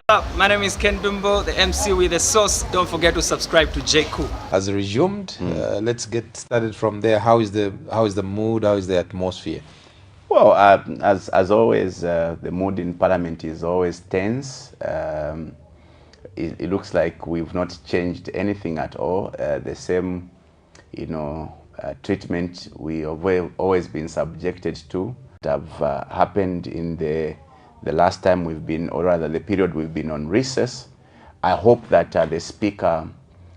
up? My name is Ken Bimbo, the MC with the sauce. Don't forget to subscribe to JQ. Has resumed. Let's get started from there. How is the mood? How is the atmosphere? Well, as always, the mood in Parliament is always tense. It looks like we've not changed anything at all. The same, treatment we have always been subjected to have happened in the last time we've been, or rather the period we've been on recess. I hope that the Speaker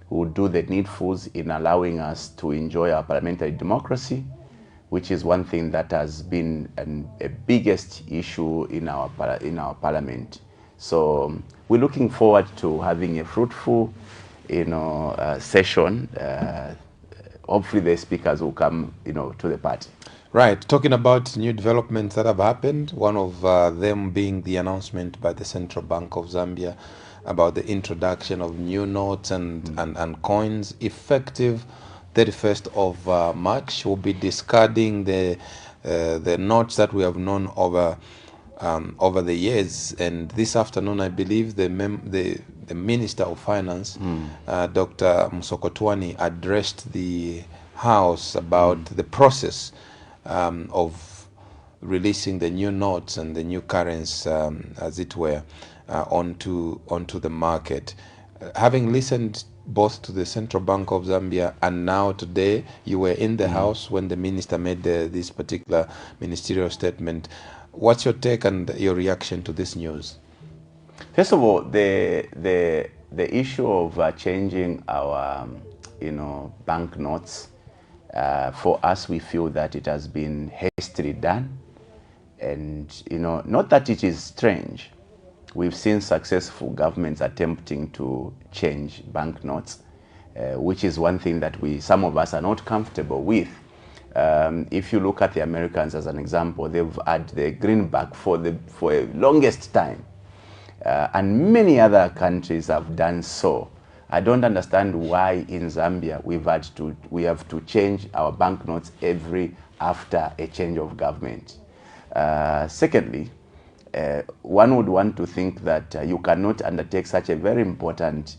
will do the needfuls in allowing us to enjoy our parliamentary democracy, which is one thing that has been a biggest issue in our parliament. So we're looking forward to having a fruitful, session. Hopefully the speakers will come, to the party. Right. Talking about new developments that have happened, one of them being the announcement by the Central Bank of Zambia about the introduction of new notes and coins effective 31st of March. We'll be discarding the notes that we have known over the years. And this afternoon, I believe the Minister of Finance, Dr. Musokotwani, addressed the House about the process of releasing the new notes and the new currency, as it were, onto the market. Having listened both to the Central Bank of Zambia and now today, you were in the House when the minister made this particular ministerial statement. What's your take and your reaction to this news? First of all, the issue of changing our, banknotes, for us, we feel that it has been hastily done. And, not that it is strange. We've seen successful governments attempting to change banknotes, which is one thing that some of us are not comfortable with. If you look at the Americans as an example, they've had the greenback for a longest time. And many other countries have done so. I don't understand why in Zambia we have to change our banknotes after a change of government. Secondly, one would want to think that you cannot undertake such a very important,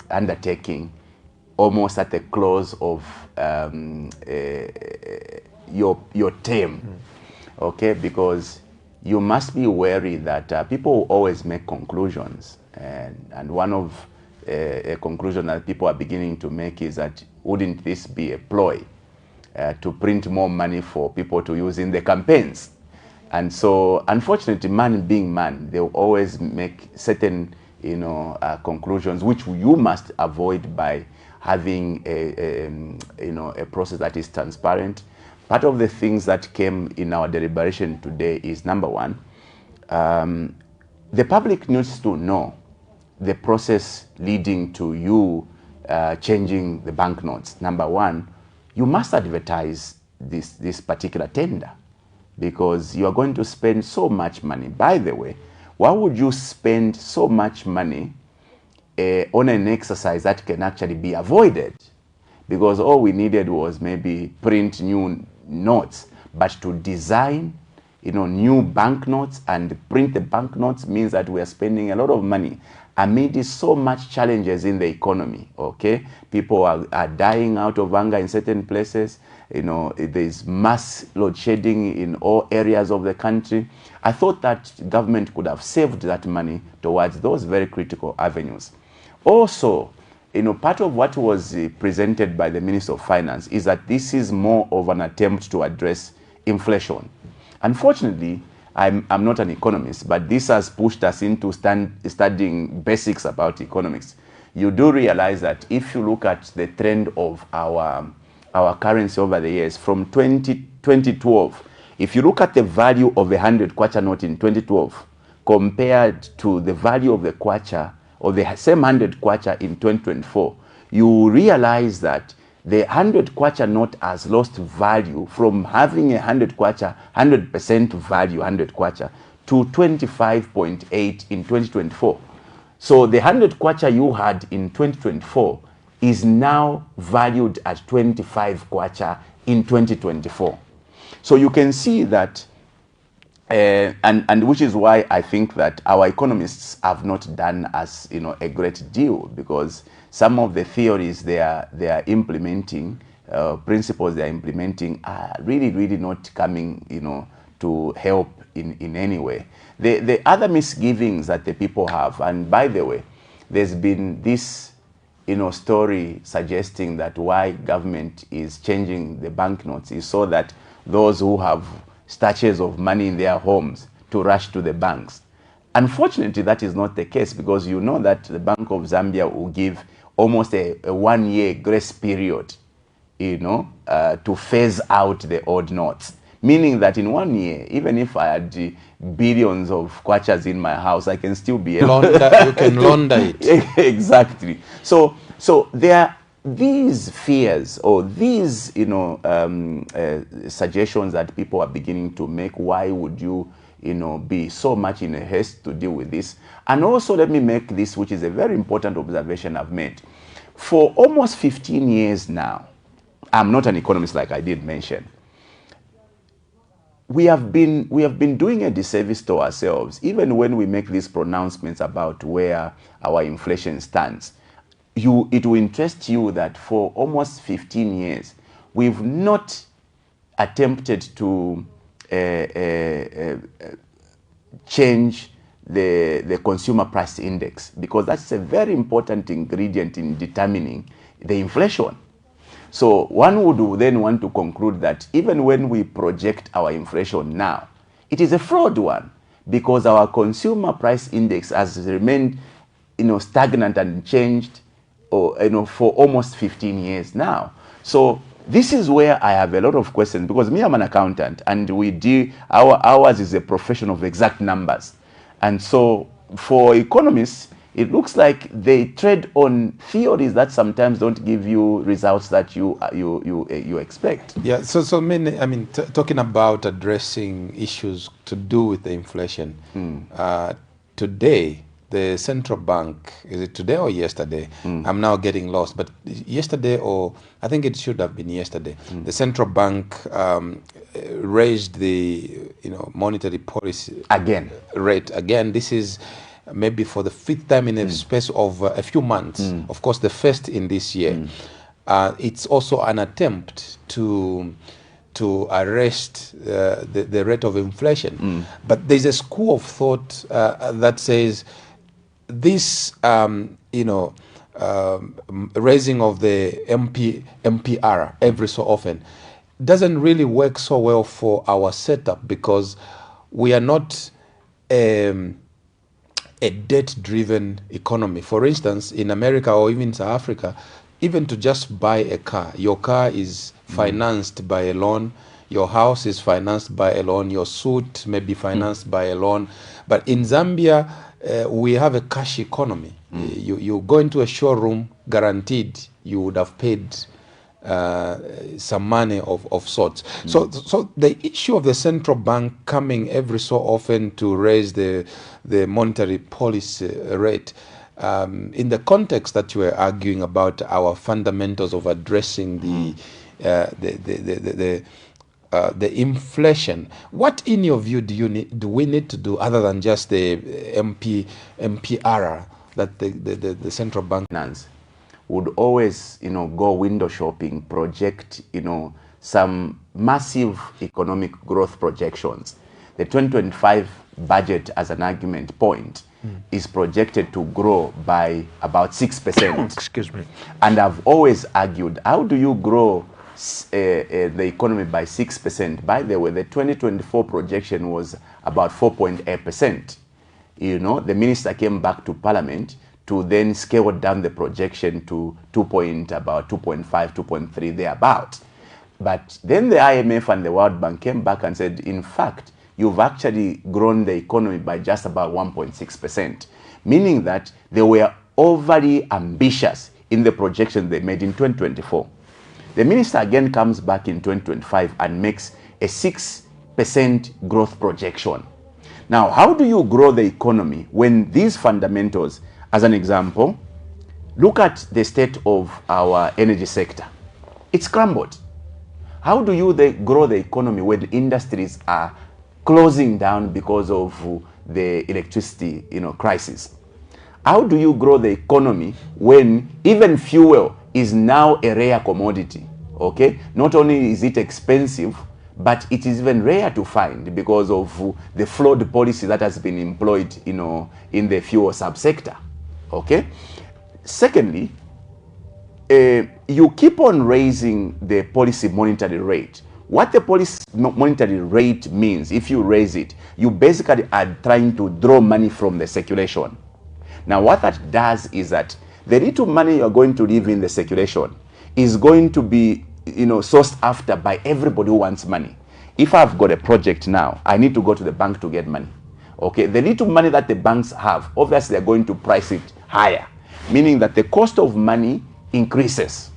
undertaking almost at the close of your term, okay? Because you must be wary that people will always make conclusions, and one of a conclusion that people are beginning to make is that wouldn't this be a ploy to print more money for people to use in the campaigns? And so, unfortunately, man being man, they will always make certain, conclusions which you must avoid by having a process that is transparent. Part of the things that came in our deliberation today is, number one, the public needs to know the process leading to you changing the banknotes. Number one, you must advertise this particular tender, because you are going to spend so much money. By the way, why would you spend so much money on an exercise that can actually be avoided? Because all we needed was maybe print new notes, but to design, new banknotes and print the banknotes means that we are spending a lot of money amid so much challenges in the economy, okay? People are dying out of hunger in certain places. There's mass load shedding in all areas of the country. I thought that government could have saved that money towards those very critical avenues. Also, part of what was presented by the Minister of Finance is that this is more of an attempt to address inflation. Unfortunately, I'm not an economist, but this has pushed us into studying basics about economics. You do realize that if you look at the trend of our currency over the years, from 2012, if you look at the value of a 100 kwacha note in 2012 compared to the value of the kwacha, or the same 100 kwacha in 2024, you realize that the 100 kwacha note has lost value from having a 100 kwacha, 100% value 100 kwacha, to 25.8 in 2024. So the 100 kwacha you had in 2024 is now valued at 25 kwacha in 2024. So you can see that and which is why I think that our economists have not done us, a great deal, because some of the theories they are implementing, principles they are implementing, are really not coming, to help in any way. The other misgivings that the people have, and by the way, there's been this, story suggesting that why government is changing the banknotes is so that those who have stashes of money in their homes to rush to the banks. Unfortunately, that is not the case, because you know that the Bank of Zambia will give almost a 1 year grace period, to phase out the old notes. Meaning that in 1 year, even if I had billions of kwachas in my house, I can still be able you can launder it. Exactly. So there are these fears or these, suggestions that people are beginning to make. Why would you, be so much in a haste to deal with this? And also, let me make this, which is a very important observation I've made. For almost 15 years now, I'm not an economist like I did mention, we have been doing a disservice to ourselves, even when we make these pronouncements about where our inflation stands. It will interest you that for almost 15 years, we've not attempted to change the consumer price index, because that's a very important ingredient in determining the inflation. So one would then want to conclude that even when we project our inflation now, it is a fraud one, because our consumer price index has remained, stagnant and changed, or for almost 15 years now. So this is where I have a lot of questions, because me, I'm an accountant, and ours is a profession of exact numbers. And so for economists, it looks like they trade on theories that sometimes don't give you results that you expect. Yeah. So talking about addressing issues to do with the inflation, today the central bank, is it today or yesterday? I'm now getting lost, but yesterday, or I think it should have been yesterday, the central bank raised the monetary policy rate again. This is maybe for the 5th time in a space of a few months. Of course, the first in this year. It's also an attempt to arrest the rate of inflation. But there's a school of thought that says this, raising of the MPR every so often doesn't really work so well for our setup, because we are not a debt-driven economy. For instance, in America or even South Africa, even to just buy a car, your car is financed by a loan, your house is financed by a loan, your suit may be financed by a loan. But in Zambia, we have a cash economy. You go into a showroom, guaranteed you would have paid some money of sorts. So the issue of the central bank coming every so often to raise the monetary policy rate, in the context that you were arguing about our fundamentals of addressing the inflation, what in your view do we need to do other than just the MPR that the central bank would always, go window shopping, project, some massive economic growth projections. The 2025 budget, as an argument point, is projected to grow by about 6%. Excuse me. And I've always argued, how do you grow the economy by 6%? By the way, the 2024 projection was about 4.8%. The minister came back to Parliament to then scale down the projection to about 2.5, 2.3, thereabout. But then the IMF and the World Bank came back and said, in fact, you've actually grown the economy by just about 1.6%, meaning that they were overly ambitious in the projection they made in 2024. The minister again comes back in 2025 and makes a 6% growth projection. Now, how do you grow the economy when these fundamentals, as an example, look at the state of our energy sector? It's crumbled. How do you grow the economy when industries are closing down because of the electricity, crisis. How do you grow the economy when even fuel is now a rare commodity? Okay, not only is it expensive, but it is even rare to find because of the flawed policy that has been employed, in the fuel subsector. Okay. Secondly, you keep on raising the policy monetary rate. What the policy monetary rate means, if you raise it, you basically are trying to draw money from the circulation. Now, what that does is that the little money you're going to leave in the circulation is going to be, sourced after by everybody who wants money. If I've got a project now, I need to go to the bank to get money. Okay, the little money that the banks have, obviously they're going to price it higher, meaning that the cost of money increases.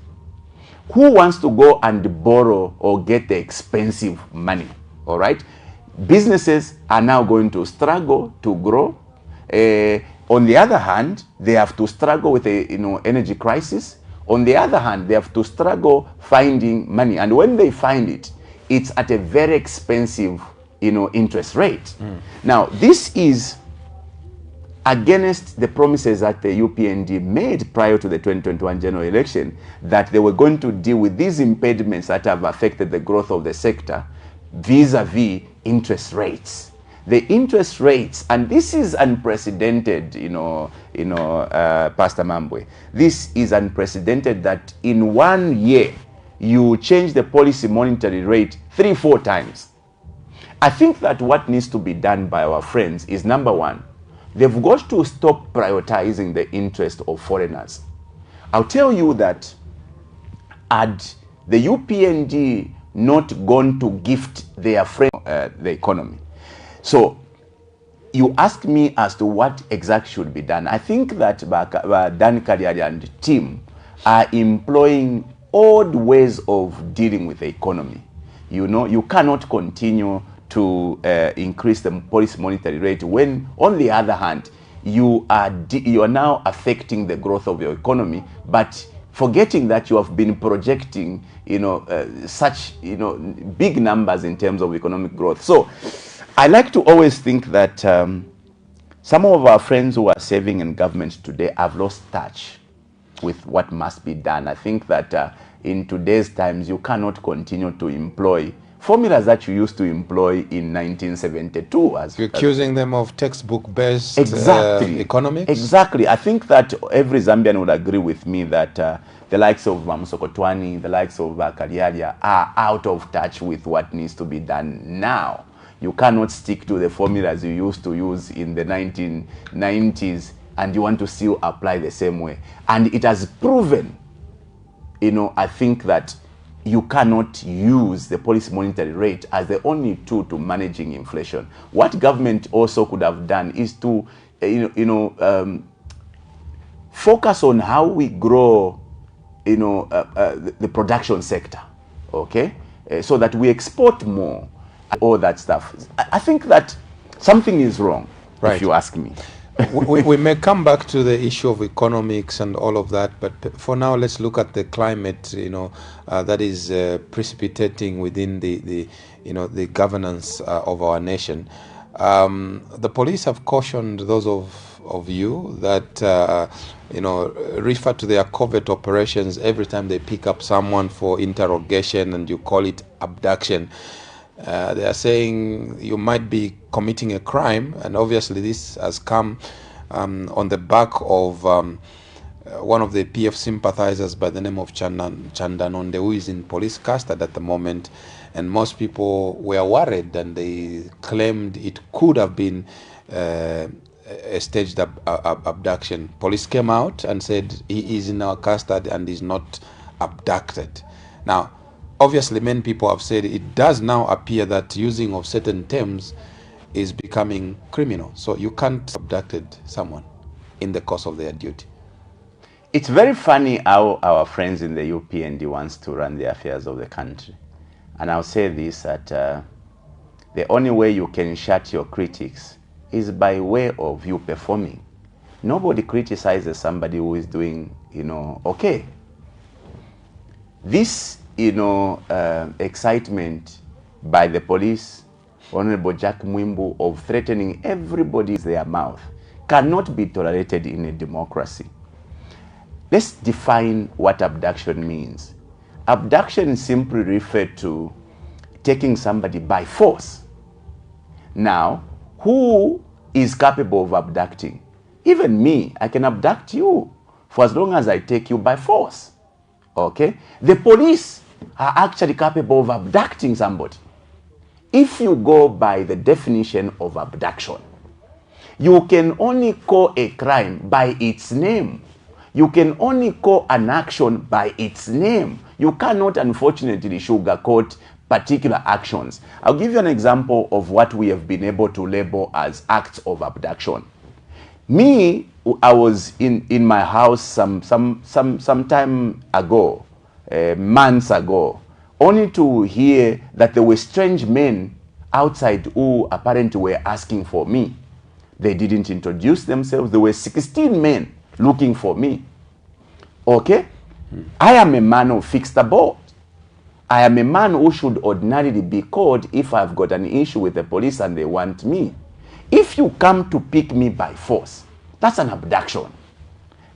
Who wants to go and borrow or get the expensive money? All right, businesses are now going to struggle to grow. On the other hand, they have to struggle with a energy crisis. On the other hand, they have to struggle finding money, and when they find it, it's at a very expensive interest rate. Now, this is against the promises that the UPND made prior to the 2021 general election, that they were going to deal with these impediments that have affected the growth of the sector vis-a-vis interest rates. The interest rates, and this is unprecedented, Pastor Mambwe. This is unprecedented that in 1 year, you change the policy monetary rate 3-4 times. I think that what needs to be done by our friends is, number one, they've got to stop prioritizing the interest of foreigners. I'll tell you that had the UPND not gone to gift their friend the economy. So you ask me as to what exactly should be done. I think that Dan Kariari and the team are employing odd ways of dealing with the economy. You cannot continue to increase the policy monetary rate when, on the other hand, you are now affecting the growth of your economy, but forgetting that you have been projecting, such, big numbers in terms of economic growth. So I like to always think that some of our friends who are serving in government today have lost touch with what must be done. I think that in today's times, you cannot continue to employ formulas that you used to employ in 1972. You're accusing them of textbook-based economics? Exactly. I think that every Zambian would agree with me that the likes of Msokotwani, the likes of Kariaria are out of touch with what needs to be done now. You cannot stick to the formulas you used to use in the 1990s and you want to still apply the same way. And it has proven, I think that you cannot use the policy monetary rate as the only tool to managing inflation. What government also could have done is to, focus on how we grow, the production sector, okay, so that we export more, all that stuff. I think that something is wrong, right, if you ask me. we may come back to the issue of economics and all of that, but for now let's look at the climate that is precipitating within the governance of our nation. The police have cautioned those of you that refer to their covert operations every time they pick up someone for interrogation, and you call it abduction. They are saying you might be committing a crime, and obviously this has come on the back of one of the PF sympathizers by the name of Chandanonde, who is in police custody at the moment, and most people were worried and they claimed it could have been a staged abduction. Police came out and said he is in our custody and is not abducted. Now, obviously, many people have said it does now appear that using of certain terms is becoming criminal. So you can't abducted someone in the course of their duty. It's very funny how our friends in the UPND wants to run the affairs of the country. And I'll say this, that the only way you can shut your critics is by way of you performing. Nobody criticizes somebody who is doing, okay. This excitement by the police Honorable Jack Mwimbu, of threatening everybody with their mouth cannot be tolerated in a democracy. Let's define what abduction means. Abduction simply refers to taking somebody by force. Now, who is capable of abducting? Even me, I can abduct you for as long as I take you by force. Okay? The police are actually capable of abducting somebody. If you go by the definition of abduction, you can only call a crime by its name. You can only call an action by its name. You cannot, unfortunately, sugarcoat particular actions. I'll give you an example of what we have been able to label as acts of abduction. Me, I was in my house some time ago, months ago, only to hear that there were strange men outside who apparently were asking for me. They didn't introduce themselves. There were 16 men looking for me. Okay? I am a man of fixed abode. I am a man who should ordinarily be called if I've got an issue with the police and they want me. If you come to pick me by force, that's an abduction.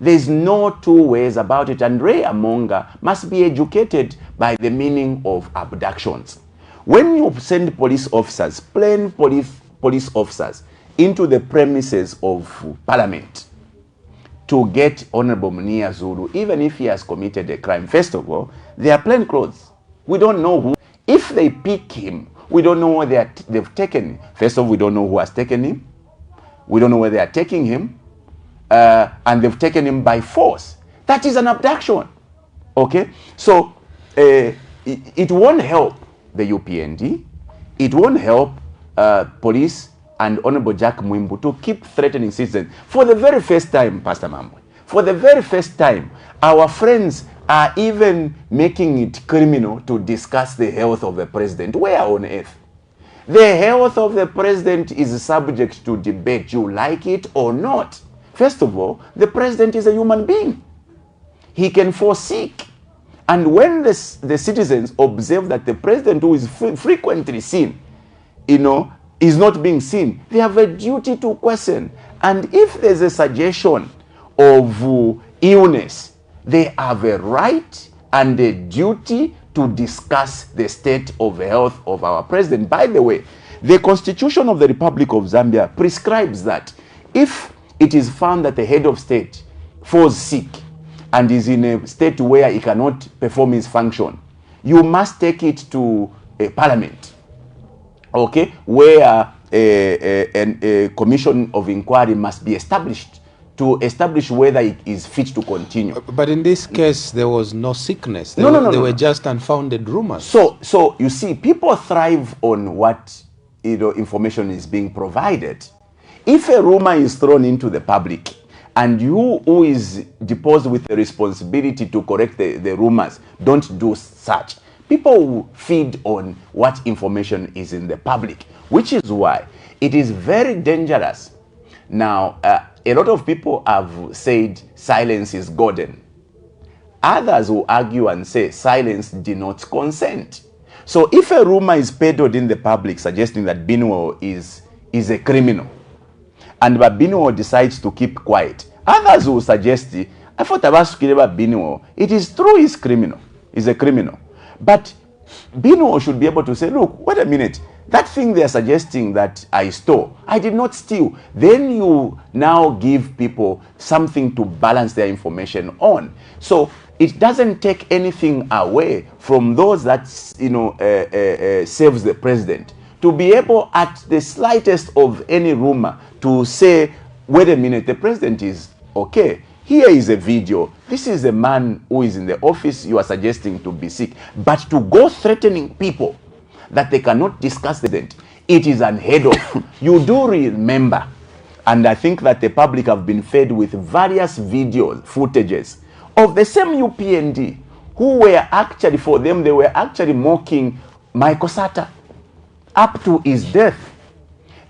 There's no two ways about it, and Ray Amonga must be educated by the meaning of abductions. When you send police officers, plain police officers, into the premises of Parliament to get Honorable Munia Zulu, even if he has committed a crime, first of all, they are plain clothes. We don't know who. If they pick him, we don't know where they've taken him. First of all, we don't know who has taken him. We don't know where they are taking him. And they've taken him by force. That is an abduction. Okay? So, it won't help the UPND. It won't help police and Honorable Jack Mwimbu to keep threatening citizens. For the very first time, Pastor Mamwe, for the very first time, our friends are even making it criminal to discuss the health of the president. Where on earth? The health of the president is subject to debate, you like it or not. First of all, the president is a human being. He can fall sick. And when the citizens observe that the president, who is frequently seen, is not being seen, they have a duty to question. And if there's a suggestion of illness, they have a right and a duty to discuss the state of health of our president. By the way, the Constitution of the Republic of Zambia prescribes that if it is found that the head of state falls sick and is in a state where he cannot perform his function, you must take it to a parliament, okay, where a commission of inquiry must be established to establish whether it is fit to continue. But in this case, there was no sickness. They were just unfounded rumors. So you see, people thrive on what information is being provided. If a rumor is thrown into the public, and you who is deposed with the responsibility to correct the rumors don't do such, people will feed on what information is in the public, which is why it is very dangerous. Now, a lot of people have said silence is golden. Others will argue and say silence denotes consent. So if a rumor is peddled in the public suggesting that Binwell is a criminal, and Binwell decides to keep quiet, others will suggest, I thought about Binwell. It is true he's criminal. He's a criminal. But Binwell should be able to say, look, wait a minute. That thing they're suggesting that I stole, I did not steal. Then you now give people something to balance their information on. So it doesn't take anything away from those that serves the president to be able, at the slightest of any rumor, to say, wait a minute, the president is okay. Here is a video. This is a man who is in the office you are suggesting to be sick. But to go threatening people that they cannot discuss the event, it is unheard of. You do remember, and I think that the public have been fed with various videos, footages of the same UPND who were actually, for them, they were actually mocking Michael Sata up to his death.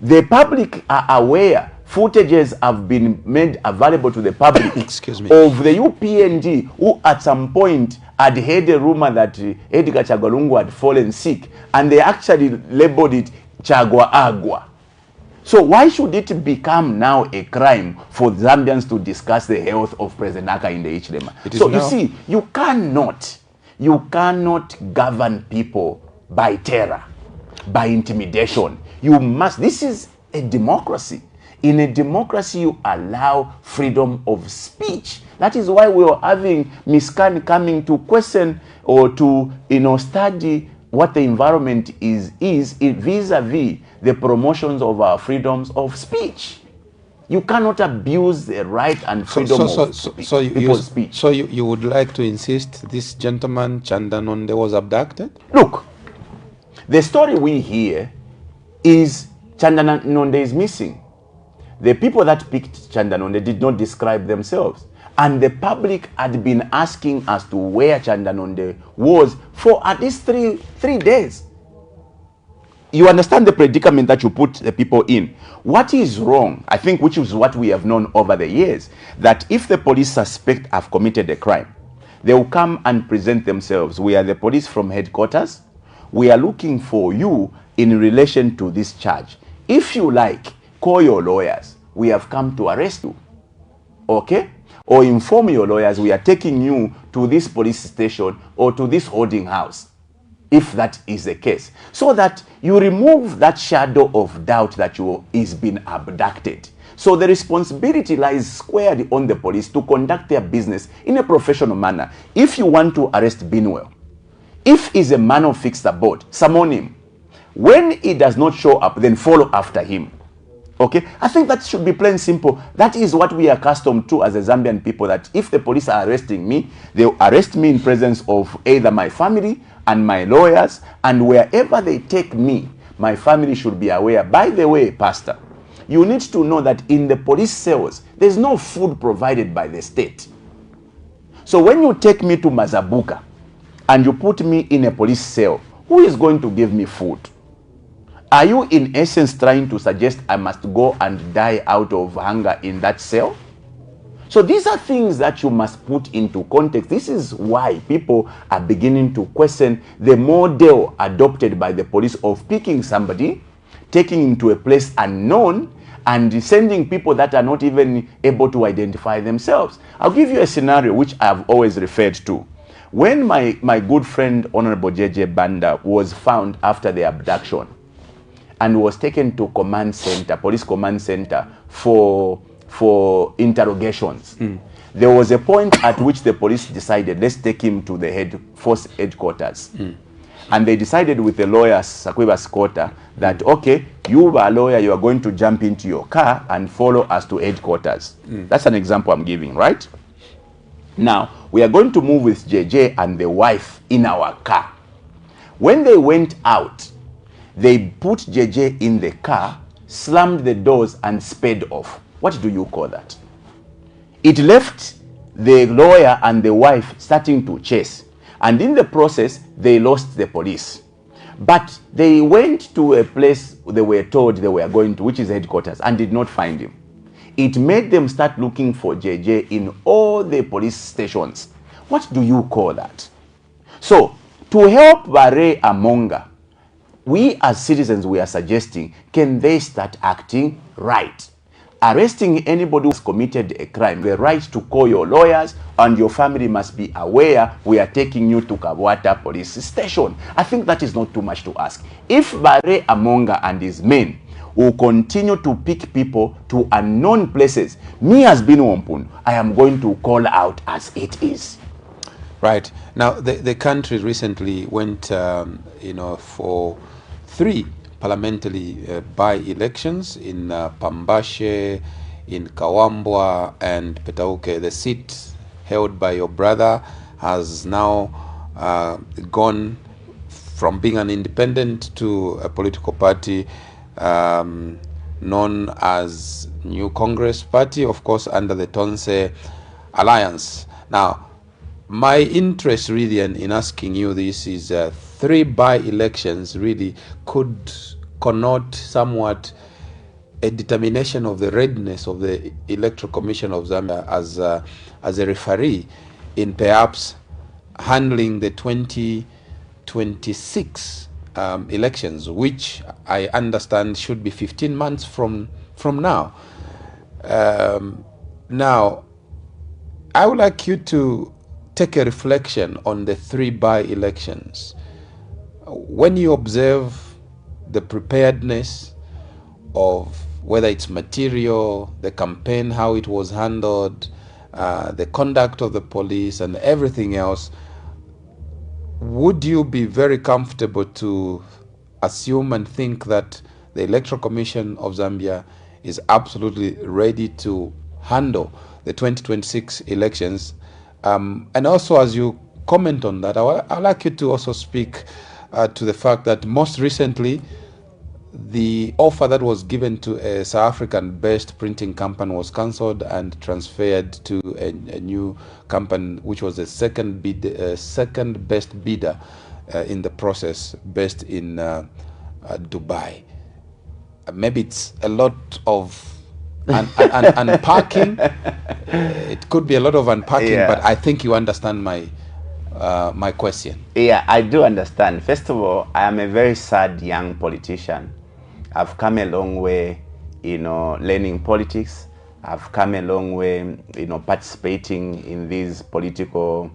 The public are aware. Footages have been made available to the public Excuse me. of the UPND who at some point had heard a rumor that Edgar Chagalungu had fallen sick, and they actually labeled it chagwa agwa. So why should it become now a crime for Zambians to discuss the health of President Aka in the Ichilema? So you see, you cannot govern people by terror, by intimidation. You must, this is a democracy. In a democracy, you allow freedom of speech. That is why we are having Ms. Khan coming to question or to, study what the environment is vis-a-vis the promotions of our freedoms of speech. You cannot abuse the right and freedom of people's speech. So you would like to insist this gentleman, Chandanonde, was abducted? Look, the story we hear is Chandanonde is missing. The people that picked Chandanonde did not describe themselves. And the public had been asking as to where Chandanonde was for at least three days. You understand the predicament that you put the people in. What is wrong, I think, which is what we have known over the years, that if the police suspect have committed a crime, they will come and present themselves. We are the police from headquarters. We are looking for you in relation to this charge. If you like, call your lawyers. We have come to arrest you. Okay? Or inform your lawyers, we are taking you to this police station or to this holding house, if that is the case, so that you remove that shadow of doubt that you is being abducted. So the responsibility lies squarely on the police to conduct their business in a professional manner. If you want to arrest Binwell, if he's a man of fixed abode, summon him. When he does not show up, then follow after him. Okay, I think that should be plain simple. That is what we are accustomed to as a Zambian people, that if the police are arresting me, they will arrest me in presence of either my family and my lawyers, and wherever they take me, my family should be aware. By the way, Pastor, you need to know that in the police cells, there's no food provided by the state. So when you take me to Mazabuka and you put me in a police cell, who is going to give me food? Are you in essence trying to suggest I must go and die out of hunger in that cell? So these are things that you must put into context. This is why people are beginning to question the model adopted by the police of picking somebody, taking him to a place unknown, and sending people that are not even able to identify themselves. I'll give you a scenario which I've always referred to. When my good friend Honorable J.J. Banda was found after the abduction, and was taken to command center, police command center for interrogations. There was a point at which the police decided, let's take him to the force headquarters. And they decided with the lawyer, Sakwiba Skota, that, okay, you are a lawyer, you are going to jump into your car and follow us to headquarters. That's an example I'm giving, right? Now, we are going to move with JJ and the wife in our car. When they went out, they put JJ in the car, slammed the doors, and sped off. What do you call that? It left the lawyer and the wife starting to chase. And in the process, they lost the police. But they went to a place they were told they were going to, which is headquarters, and did not find him. It made them start looking for JJ in all the police stations. What do you call that? So, to help Barre Amonga, we as citizens, we are suggesting, can they start acting right? Arresting anybody who's committed a crime, the right to call your lawyers, and your family must be aware we are taking you to Kabwata police station. I think that is not too much to ask. If Barre Amonga and his men will continue to pick people to unknown places, me as Binwell, I am going to call out as it is. Right. Now, the country recently went, for 3 parliamentary by-elections in Pambashe, in Kawambwa, and Petauke. The seat held by your brother has now gone from being an independent to a political party known as New Congress Party, of course, under the Tonse Alliance. Now, my interest really in asking you this is 3 by-elections really could connote somewhat a determination of the readiness of the Electoral Commission of Zambia as a referee in perhaps handling the 2026 elections, which I understand should be 15 months from now. Now, I would like you to take a reflection on the 3 by-elections. When you observe the preparedness of whether it's material, the campaign, how it was handled, the conduct of the police and everything else, would you be very comfortable to assume and think that the Electoral Commission of Zambia is absolutely ready to handle the 2026 elections? And also, as you comment on that, I'd like you to also speak to the fact that most recently, the offer that was given to a South African-based printing company was cancelled and transferred to a new company, which was the second best bidder in the process, based in Dubai. Maybe it's a lot of unpacking. It could be a lot of unpacking, Yeah. but I think you understand my question. Yeah, I do understand. First of all, I am a very sad young politician. I've come a long way, learning politics. I've come a long way, participating in these political,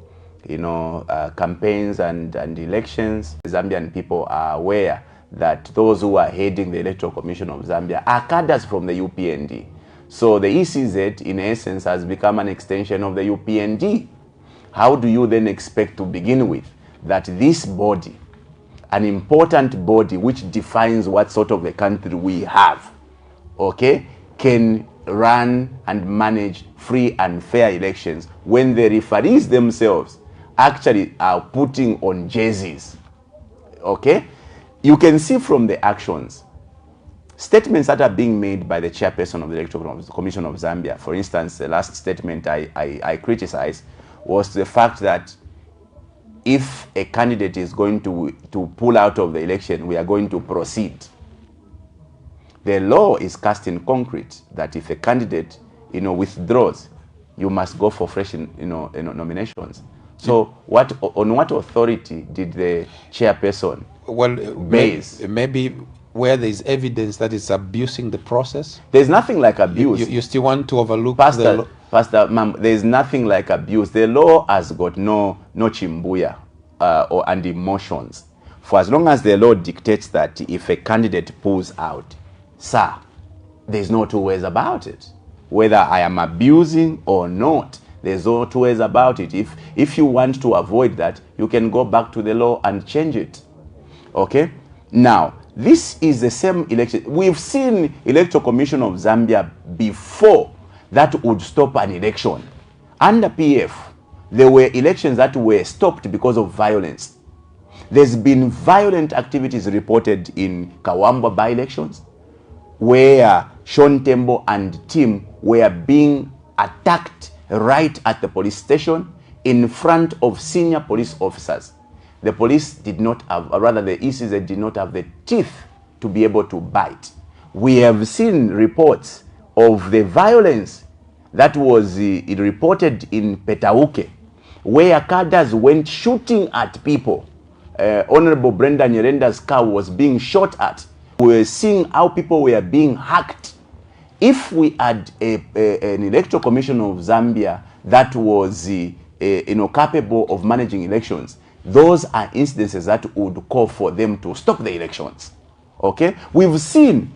campaigns and elections. Zambian people are aware that those who are heading the Electoral Commission of Zambia are cadres from the UPND. So the ECZ, in essence, has become an extension of the UPND. How do you then expect to begin with that this body, an important body which defines what sort of a country we have, okay, can run and manage free and fair elections when the referees themselves actually are putting on jerseys? Okay, you can see from the actions, statements that are being made by the chairperson of the Electoral Commission of Zambia. For instance, the last statement I criticized was the fact that if a candidate is going to pull out of the election, we are going to proceed. The law is cast in concrete that if a candidate, withdraws, you must go for fresh, nominations. So, on what authority did the chairperson base? Maybe where there is evidence that it's abusing the process. There's nothing like abuse. You still want to overlook Pastor, ma'am, there is nothing like abuse. The law has got no chimbuya and emotions. For as long as the law dictates that if a candidate pulls out, sir, there's no two ways about it. Whether I am abusing or not, there's no two ways about it. If you want to avoid that, you can go back to the law and change it. Okay? Now, this is the same election. We've seen Electoral Commission of Zambia before that would stop an election. Under PF, there were elections that were stopped because of violence. There's been violent activities reported in Kawambwa by-elections, where Sean Tembo and team were being attacked right at the police station in front of senior police officers. The police did not have, or rather the ECZ did not have the teeth to be able to bite. We have seen reports of the violence that was reported in Petauke, where cadres went shooting at people. Honorable Brenda Nyerenda's car was being shot at. We were seeing how people were being hacked. If we had an Electoral Commission of Zambia that was capable of managing elections, those are incidences that would call for them to stop the elections. Okay, we've seen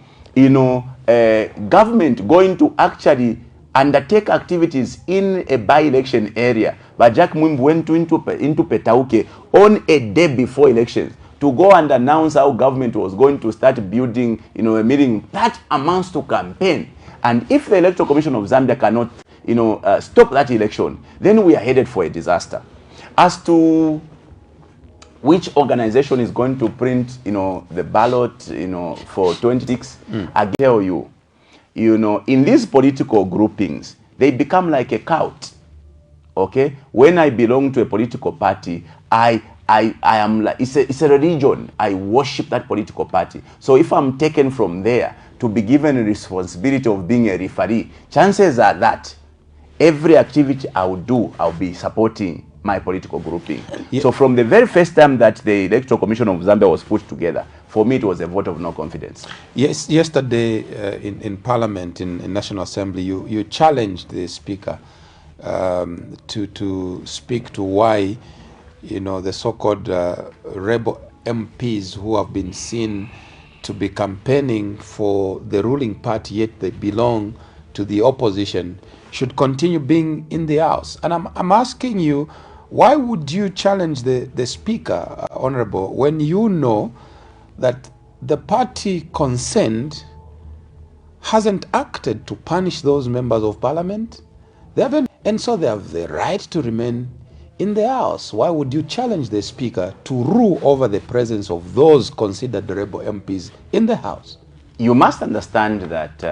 government going to actually undertake activities in a by-election area. But Jack Mwimbu went into Petauke on a day before elections to go and announce how government was going to start building, a meeting that amounts to campaign. And if the Electoral Commission of Zambia cannot, stop that election, then we are headed for a disaster. As to which organization is going to print, the ballot, for 26, I tell you, in these political groupings, they become like a cult. Okay, when I belong to a political party, I am like, it's a religion. I worship that political party. So if I'm taken from there to be given a responsibility of being a referee, chances are that every activity I will do, I'll be supporting my political grouping. Yeah. So from the very first time that the Electoral Commission of Zambia was put together, for me it was a vote of no confidence. Yes, yesterday in Parliament, in National Assembly, you challenged the Speaker to speak to why, you know, the so-called rebel MPs who have been seen to be campaigning for the ruling party, yet they belong to the opposition, should continue being in the House. And I'm asking you, why would you challenge the Speaker, Honorable, when you know that the party concerned hasn't acted to punish those members of Parliament? They haven't, and so they have the right to remain in the House. Why would you challenge the Speaker to rule over the presence of those considered rebel MPs in the House? You must understand that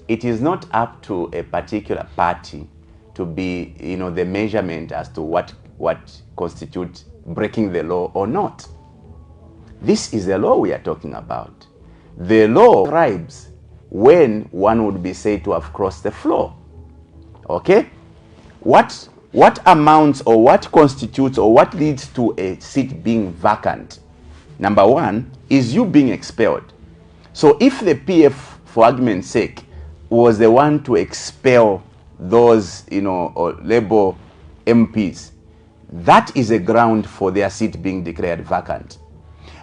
it is not up to a particular party to be, you know, the measurement as to what constitutes breaking the law or not. This is the law we are talking about. The law describes when one would be said to have crossed the floor. Okay? What amounts or what constitutes or what leads to a seat being vacant? Number one is you being expelled. So if the PF, for argument's sake, was the one to expel those, you know, or Labour MPs, that is a ground for their seat being declared vacant.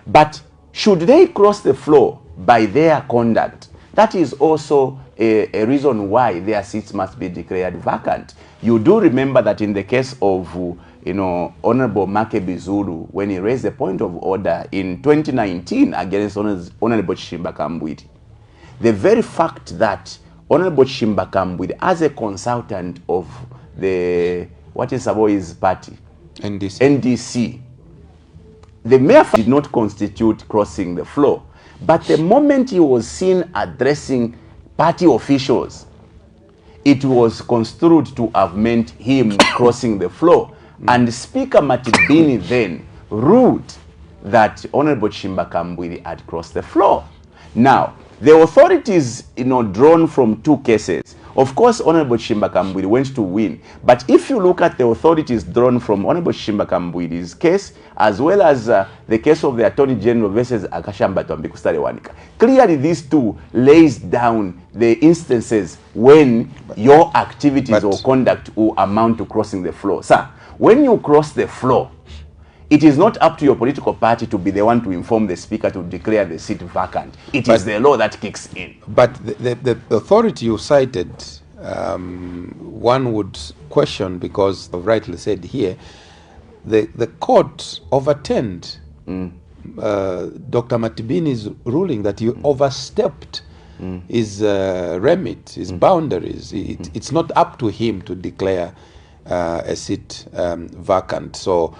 But should they cross the floor by their conduct, that is also a reason why their seats must be declared vacant. You do remember that in the case of, you know, Honorable Makebi Zulu, when he raised the point of order in 2019 against Honorable Chishimba Kambwidi, the very fact that Honorable Chishimba Kambwidi, as a consultant of the, what is Saboi's party? NDC. The mere fact did not constitute crossing the floor. But the moment he was seen addressing party officials, it was construed to have meant him crossing the floor. And Speaker Matibini then ruled that Honorable Chishimba Kambwidi had crossed the floor. Now, the authorities, you know, drawn from two cases. Of course, Honorable Chishimba Kambwidi went to win. But if you look at the authorities drawn from Honorable Chishimba Kambwidi's case, as well as the case of the Attorney General versus Akashamba Twambikustarewanika, clearly these two lays down the instances when your activities or conduct will amount to crossing the floor. Sir, when you cross the floor, it is not up to your political party to be the one to inform the Speaker to declare the seat vacant. It is the law that kicks in. But the authority you cited, one would question, because rightly said here, the court overturned Dr. Matibini's ruling that you overstepped his remit, his boundaries. It's not up to him to declare a seat vacant. So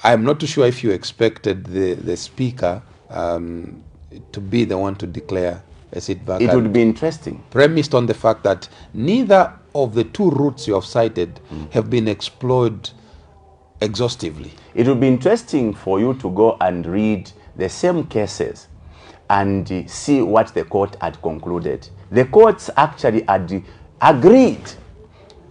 I'm not too sure if you expected the Speaker to be the one to declare a seat vacant. It would be interesting. Premised on the fact that neither of the two routes you have cited have been explored exhaustively. It would be interesting for you to go and read the same cases and see what the court had concluded. The courts actually had agreed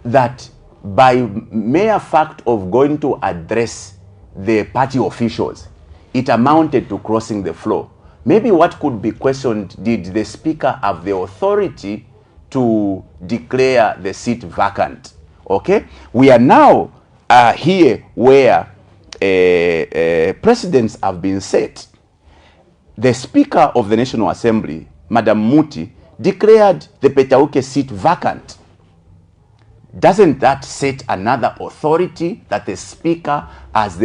that by mere fact of going to address the party officials, it amounted to crossing the floor. Maybe what could be questioned, did the Speaker have the authority to declare the seat vacant? Okay? We are now here where precedents have been set. The Speaker of the National Assembly, Madam Muti, declared the Petauke seat vacant. Doesn't that set another authority that the Speaker as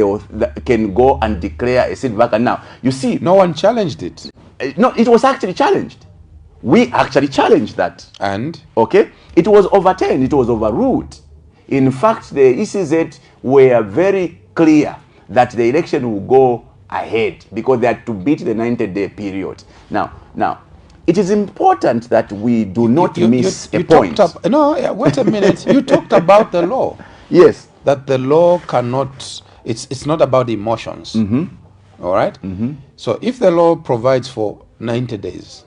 can go and declare a seat vacant? Now, you see, no one challenged it. No, it was actually challenged. We actually challenged that. And? Okay? It was overturned. It was overruled. In fact, the ECZ were very clear that the election will go ahead because they had to beat the 90-day period. Now, it is important that we do not miss a point. Wait a minute. You talked about the law. Yes. That the law cannot, it's not about emotions. All right? So if the law provides for 90 days,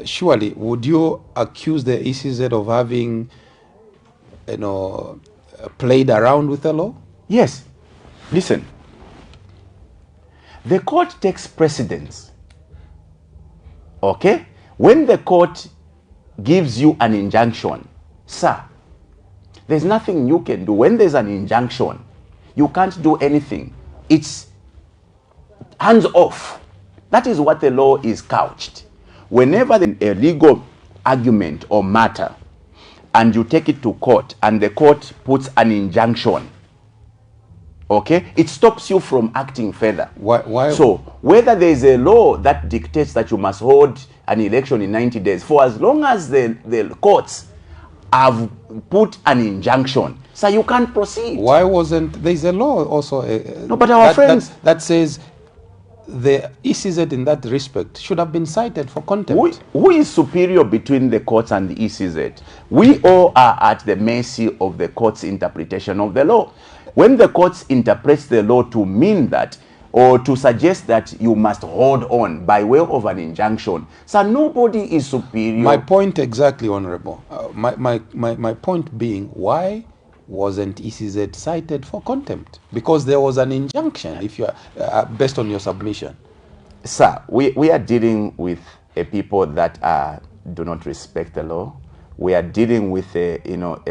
surely would you accuse the ECZ of having played around with the law? Yes. Listen. The court takes precedence. Okay? When the court gives you an injunction, sir, there's nothing you can do. When there's an injunction, you can't do anything. It's hands off. That is what the law is couched. Whenever a legal argument or matter and you take it to court and the court puts an injunction, okay, it stops you from acting further. Why? So whether there is a law that dictates that you must hold an election in 90 days, for as long as the courts have put an injunction, so you can't proceed. Why wasn't there's a law also? No, but our friends that says the ECZ in that respect should have been cited for contempt. Who is superior between the courts and the ECZ? We all are at the mercy of the court's interpretation of the law. When the courts interprets the law to mean that, or to suggest that you must hold on by way of an injunction, so nobody is superior. My point exactly, Honorable. My point being, why wasn't ECZ cited for contempt? Because there was an injunction, if you are based on your submission. Sir, we are dealing with a people that do not respect the law. We are dealing with a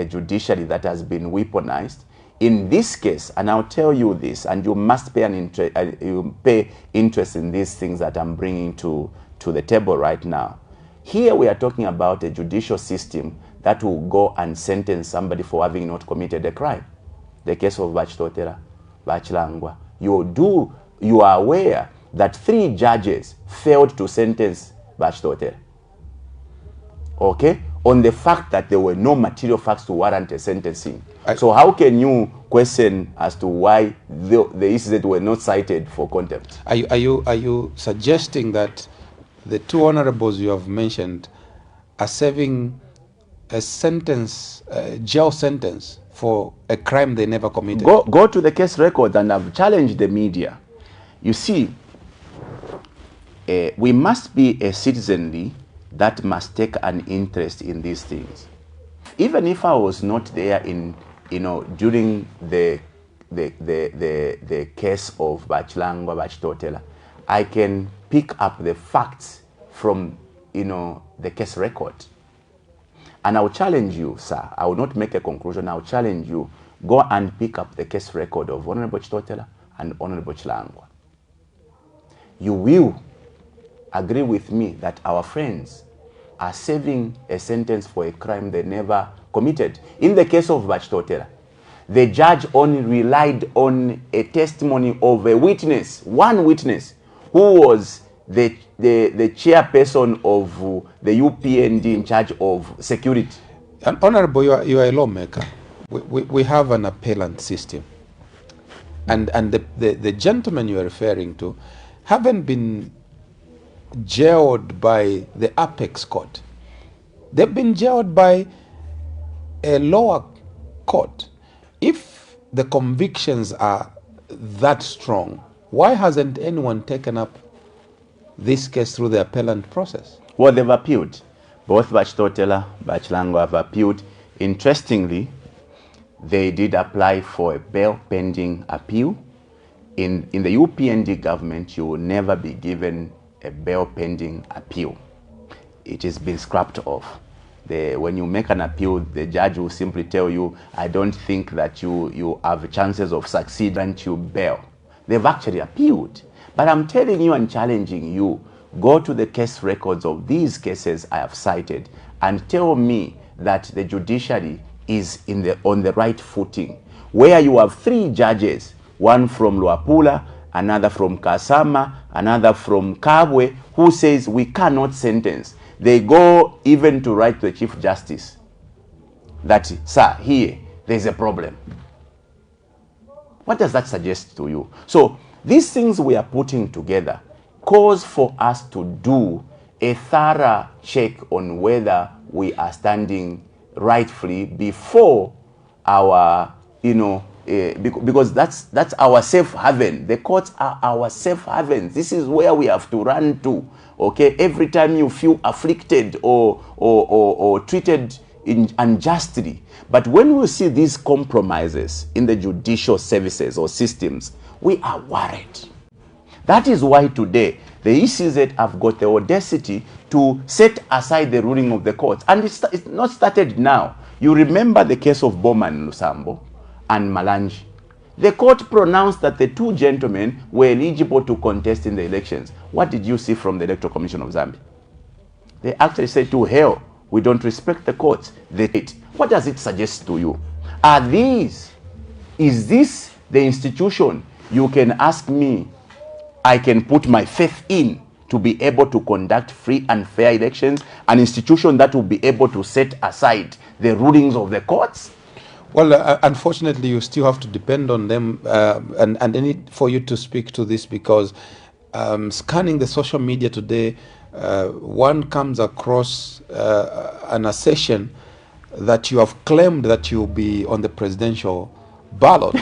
judiciary that has been weaponized. In this case, and I'll tell you this, and you must pay interest in these things that I'm bringing to the table right now. Here we are talking about a judicial system that will go and sentence somebody for having not committed a crime. The case of Bachitotera, Bachilangwa. You are aware that 3 judges failed to sentence Bachitotera. Okay? On the fact that there were no material facts to warrant a sentencing. So how can you question as to why the ECZ were not cited for contempt? Are you suggesting that the 2 honorables you have mentioned are serving a sentence, a jail sentence for a crime they never committed? Go to the case record, and I've challenged the media. You see, we must be a citizenry that must take an interest in these things. Even if I was not there during the case of Bachilangwa, Bachitotela, I can pick up the facts from the case record. And I will challenge you, sir. I will not make a conclusion. I will challenge you. Go and pick up the case record of Honorable Bachitotela and Honorable Chilangwa. You will agree with me that our friends are serving a sentence for a crime they never committed. In the case of Bachitotela, the judge only relied on a testimony of a witness, one witness, who was the chairperson of the UPND in charge of security. And Honorable, you are a lawmaker. We have an appellant system. And the gentlemen you are referring to haven't been jailed by the apex court. They've been jailed by a lower court. If the convictions are that strong, why hasn't anyone taken up this case through the appellant process? Well, they've appealed. Both Bachitotela, Bachilangwa have appealed. Interestingly, they did apply for a bail pending appeal. In the UPND government, you will never be given a bail pending appeal. It has been scrapped off. When you make an appeal, the judge will simply tell you, I don't think that you have chances of succeeding to bail. They've actually appealed. But I'm telling you and challenging you, go to the case records of these cases I have cited and tell me that the judiciary is on the right footing, where you have 3 judges, one from Luapula, another from Kasama, another from Kabwe, who says we cannot sentence. They go even to write to the Chief Justice that, sir, here, there's a problem. What does that suggest to you? So these things we are putting together cause for us to do a thorough check on whether we are standing rightfully before our, because that's our safe haven. The courts are our safe havens. This is where we have to run to. Okay, every time you feel afflicted or treated unjustly. But when we see these compromises in the judicial services or systems, we are worried. That is why today the ECZ have got the audacity to set aside the ruling of the courts. And it's not started now. You remember the case of Bowman Lusambo and Malanji. The court pronounced that the two gentlemen were eligible to contest in the elections. What did you see from the Electoral Commission of Zambia? They actually said, to hell, we don't respect the courts. What does it suggest to you? Is this the institution you can ask me, I can put my faith in to be able to conduct free and fair elections? An institution that will be able to set aside the rulings of the courts? Well, unfortunately, you still have to depend on them, and I need for you to speak to this because scanning the social media today, one comes across an assertion that you have claimed that you'll be on the presidential ballot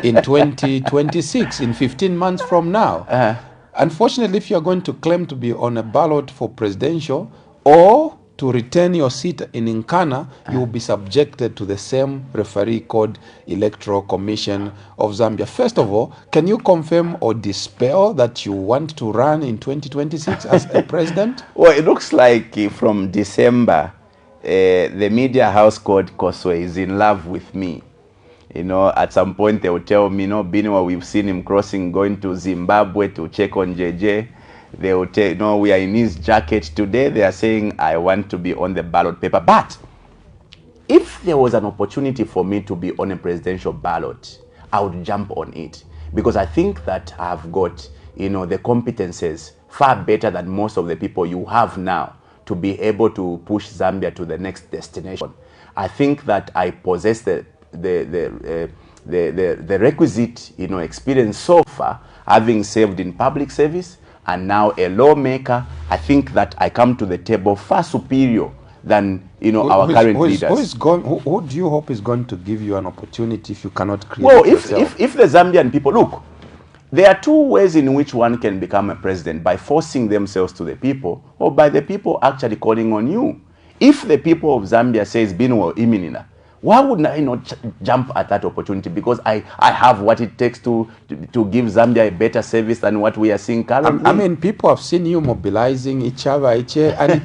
in 2026, in 15 months from now. Unfortunately, if you are going to claim to be on a ballot for presidential or to retain your seat in Nkana, you will be subjected to the same referee called Electoral Commission of Zambia. First of all, can you confirm or dispel that you want to run in 2026 as a president? Well, it looks like from December, the media house called Koswe is in love with me. You know, at some point they will tell me, Binwell, we've seen him going to Zimbabwe to check on JJ. They will tell, we are in his jacket today. They are saying, I want to be on the ballot paper. But if there was an opportunity for me to be on a presidential ballot, I would jump on it. Because I think that I've got, the competences far better than most of the people you have now to be able to push Zambia to the next destination. I think that I possess the requisite, experience so far, having served in public service, and now a lawmaker. I think that I come to the table far superior than our current leaders. Who do you hope is going to give you an opportunity if you cannot create yourself? If the Zambian people, look, there are two ways in which one can become a president: by forcing themselves to the people, or by the people actually calling on you. If the people of Zambia says Binwell Iminina, why would I not jump at that opportunity? Because I have what it takes to give Zambia a better service than what we are seeing currently. I mean, people have seen you mobilizing each other, and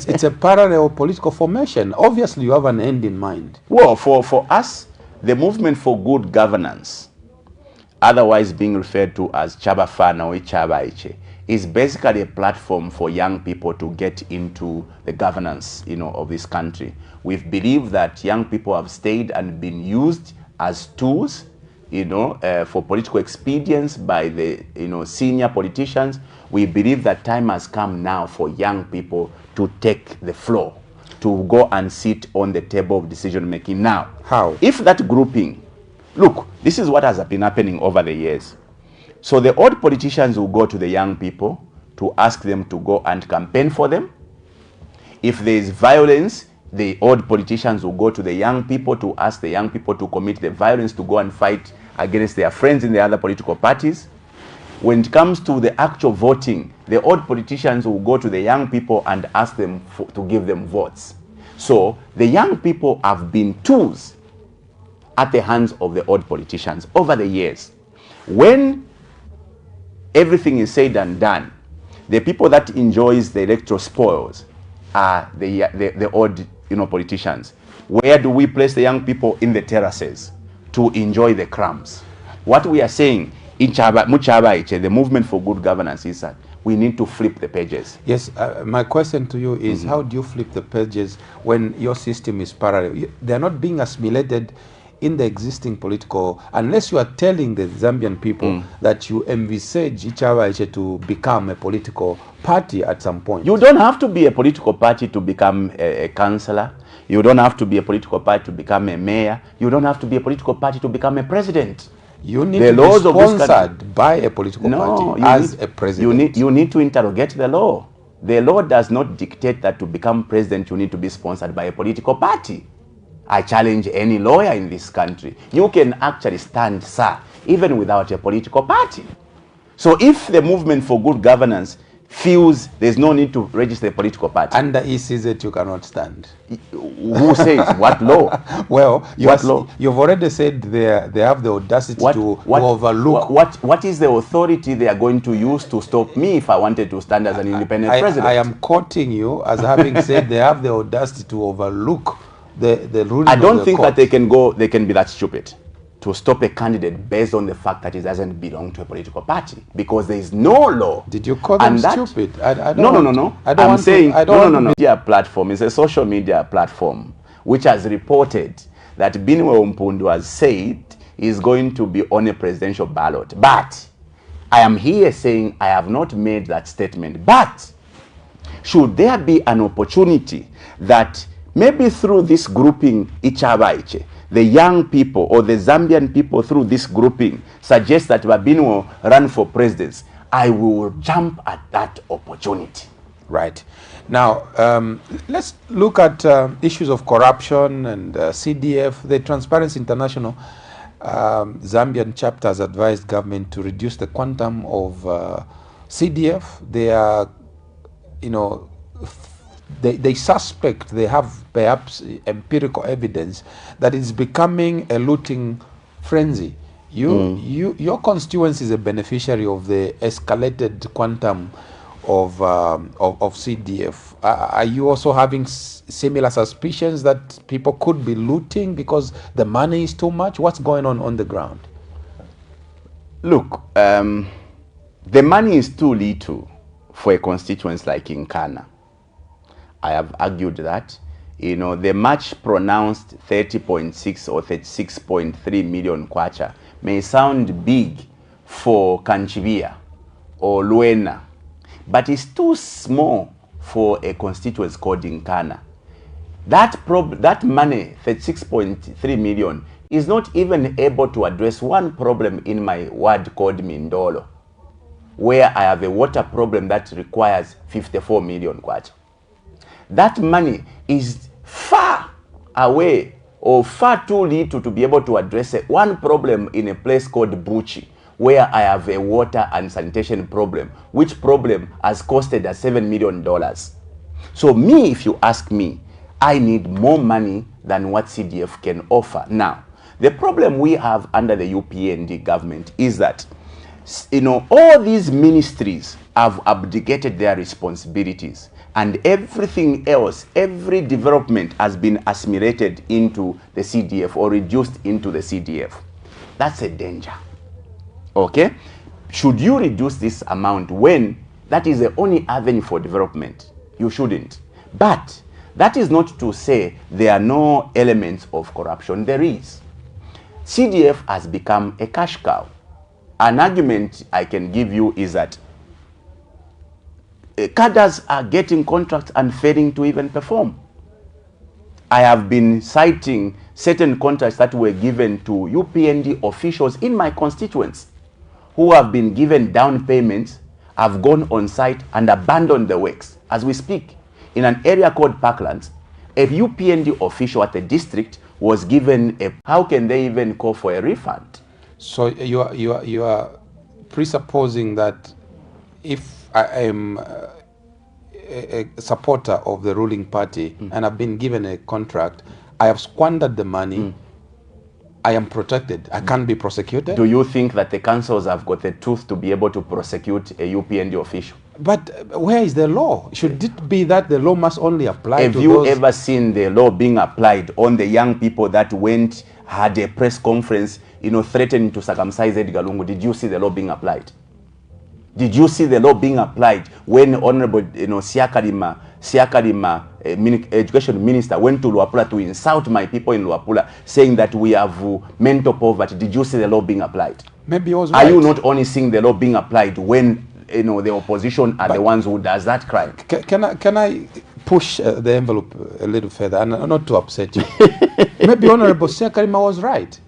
it's a parallel political formation. Obviously, you have an end in mind. Well, for us, the movement for good governance, otherwise being referred to as Chabafana or Ichabache, is basically a platform for young people to get into the governance, of this country. We believe that young people have stayed and been used as tools, for political expedience by the, senior politicians. We believe that time has come now for young people to take the floor, to go and sit on the table of decision making. Now, how? If that grouping, look, this is what has been happening over the years. So the old politicians will go to the young people to ask them to go and campaign for them. If there is violence, the old politicians will go to the young people to ask the young people to commit the violence to go and fight against their friends in the other political parties. When it comes to the actual voting, the old politicians will go to the young people and ask them to give them votes. So the young people have been tools at the hands of the old politicians over the years. When everything is said and done, the people that enjoys the electoral spoils are the old politicians. Where do we place the young people? In the terraces to enjoy the crumbs. What we are saying in Muchabache, the movement for good governance, is that we need to flip the pages. Yes, my question to you is, how do you flip the pages when your system is parallel? They are not being assimilated in the existing political, unless you are telling the Zambian people that you envisage Ichabache to become a political party at some point. You don't have to be a political party to become a councillor. You don't have to be a political party to become a mayor. You don't have to be a political party to become a president. You need to be sponsored by a political party as a president. You need to interrogate the law. The law does not dictate that to become president you need to be sponsored by a political party. I challenge any lawyer in this country. You can actually stand, sir, even without a political party. So if the movement for good governance feels there's no need to register a political party. Under ECZ, you cannot stand. Who says? What law? Well, law? You've already said they have the audacity to overlook. What is the authority they are going to use to stop me if I wanted to stand as an independent president? I am quoting you as having said they have the audacity to overlook the ruling. I don't think that they can be that stupid to stop a candidate based on the fact that he doesn't belong to a political party, because there is no law. Did you call them stupid? No. I'm saying media platform is a social media platform which has reported that Binwell Mpundu has said is going to be on a presidential ballot. But I am here saying I have not made that statement. But should there be an opportunity that maybe through this grouping Ichabaiche, the young people or the Zambian people through this grouping suggest that Binwell run for president, I will jump at that opportunity. Right. Now, let's look at issues of corruption and CDF. The Transparency International Zambian chapter has advised government to reduce the quantum of CDF. They are, they suspect, they have perhaps empirical evidence that it's becoming a looting frenzy. Your constituency is a beneficiary of the escalated quantum of CDF. Are you also having similar suspicions that people could be looting because the money is too much? What's going on the ground? Look, the money is too little for a constituency like Nkana. I have argued that, the much pronounced 30.6 or 36.3 million kwacha may sound big for Kanchivia or Luena, but it's too small for a constituency called Nkana. That money, 36.3 million, is not even able to address one problem in my ward called Mindolo, where I have a water problem that requires 54 million kwacha. That money is far away or far too little to be able to address one problem in a place called Buchi, where I have a water and sanitation problem, which problem has costed us $7 million. So me, if you ask me, I need more money than what CDF can offer. Now, the problem we have under the UPND government is that, all these ministries have abdicated their responsibilities, and everything else, every development has been assimilated into the CDF or reduced into the CDF. That's a danger. Okay? Should you reduce this amount when that is the only avenue for development? You shouldn't. But that is not to say there are no elements of corruption. There is. CDF has become a cash cow. An argument I can give you is that cadres are getting contracts and failing to even perform. I have been citing certain contracts that were given to UPND officials in my constituents who have been given down payments, have gone on site and abandoned the works. As we speak, in an area called Parklands, a UPND official at the district was given how can they even call for a refund? So you are presupposing that if I am a supporter of the ruling party and I've been given a contract, I have squandered the money, I am protected, I can't be prosecuted? Do you think that the councils have got the tooth to be able to prosecute a UPND official? But where is the law? Should it be that the law must only apply to those? Have you ever seen the law being applied on the young people that had a press conference, threatening to circumcise Edgar Lungu? Did you see the law being applied? Did you see the law being applied when Honorable Siakalima, Education Minister, went to Luapula to insult my people in Luapula, saying that we have mental poverty? Did you see the law being applied? Maybe it was right. Are you not only seeing the law being applied when the opposition are the ones who does that crime? Can I push the envelope a little further, and not to upset you? Maybe Honorable Siakalima was right,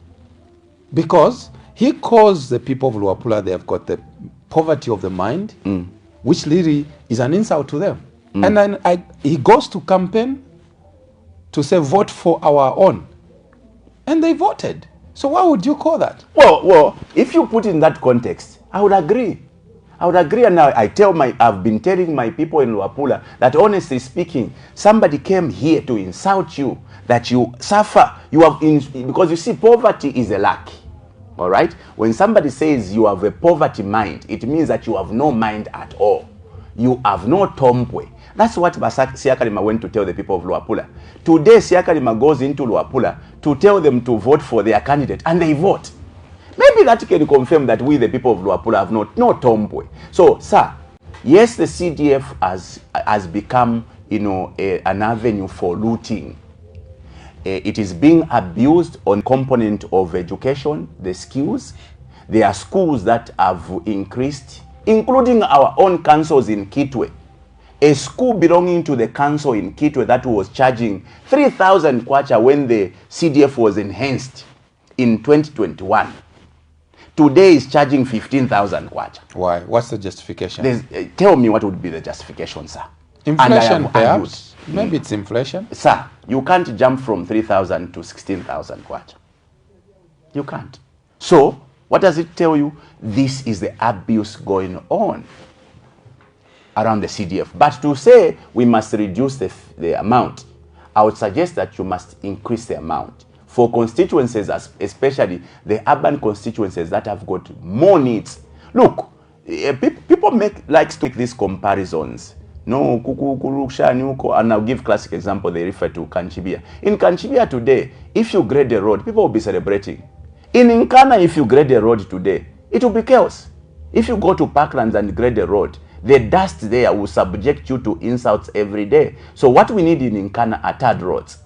because he calls the people of Luapula, they have got the poverty of the mind, which really is an insult to them. And then he goes to campaign to say, vote for our own. And they voted. So what would you call that? Well, if you put in that context, I would agree. I would agree, and I've been telling my people in Luapula that honestly speaking, somebody came here to insult you, that you suffer, because you see, poverty is a luck. All right? When somebody says you have a poverty mind, it means that you have no mind at all. You have no tombwe. That's what Siakalima went to tell the people of Luapula. Today, Siakalima goes into Luapula to tell them to vote for their candidate, and they vote. Maybe that can confirm that we, the people of Luapula, have no tombwe. So, sir, yes, the CDF has become, an avenue for looting. It is being abused on component of education, the skills. There are schools that have increased, including our own councils in Kitwe. A school belonging to the council in Kitwe that was charging 3,000 kwacha when the CDF was enhanced in 2021. Today is charging 15,000 kwacha. Why? What's the justification? Tell me what would be the justification, sir. Inflation, perhaps? Maybe it's inflation. Sir, you can't jump from 3,000 to 16,000 kwacha. You can't. So, what does it tell you? This is the abuse going on around the CDF. But to say we must reduce the amount, I would suggest that you must increase the amount. For constituencies, especially the urban constituencies that have got more needs. Look, people likes to make these comparisons. No, and I'll give classic example. They refer to Kanchibia. In Kanchibia today, if you grade the road, people will be celebrating. In Nkana, if you grade the road today, it will be chaos. If you go to Parklands and grade the road, the dust there will subject you to insults every day. So what we need in Nkana are tarred roads.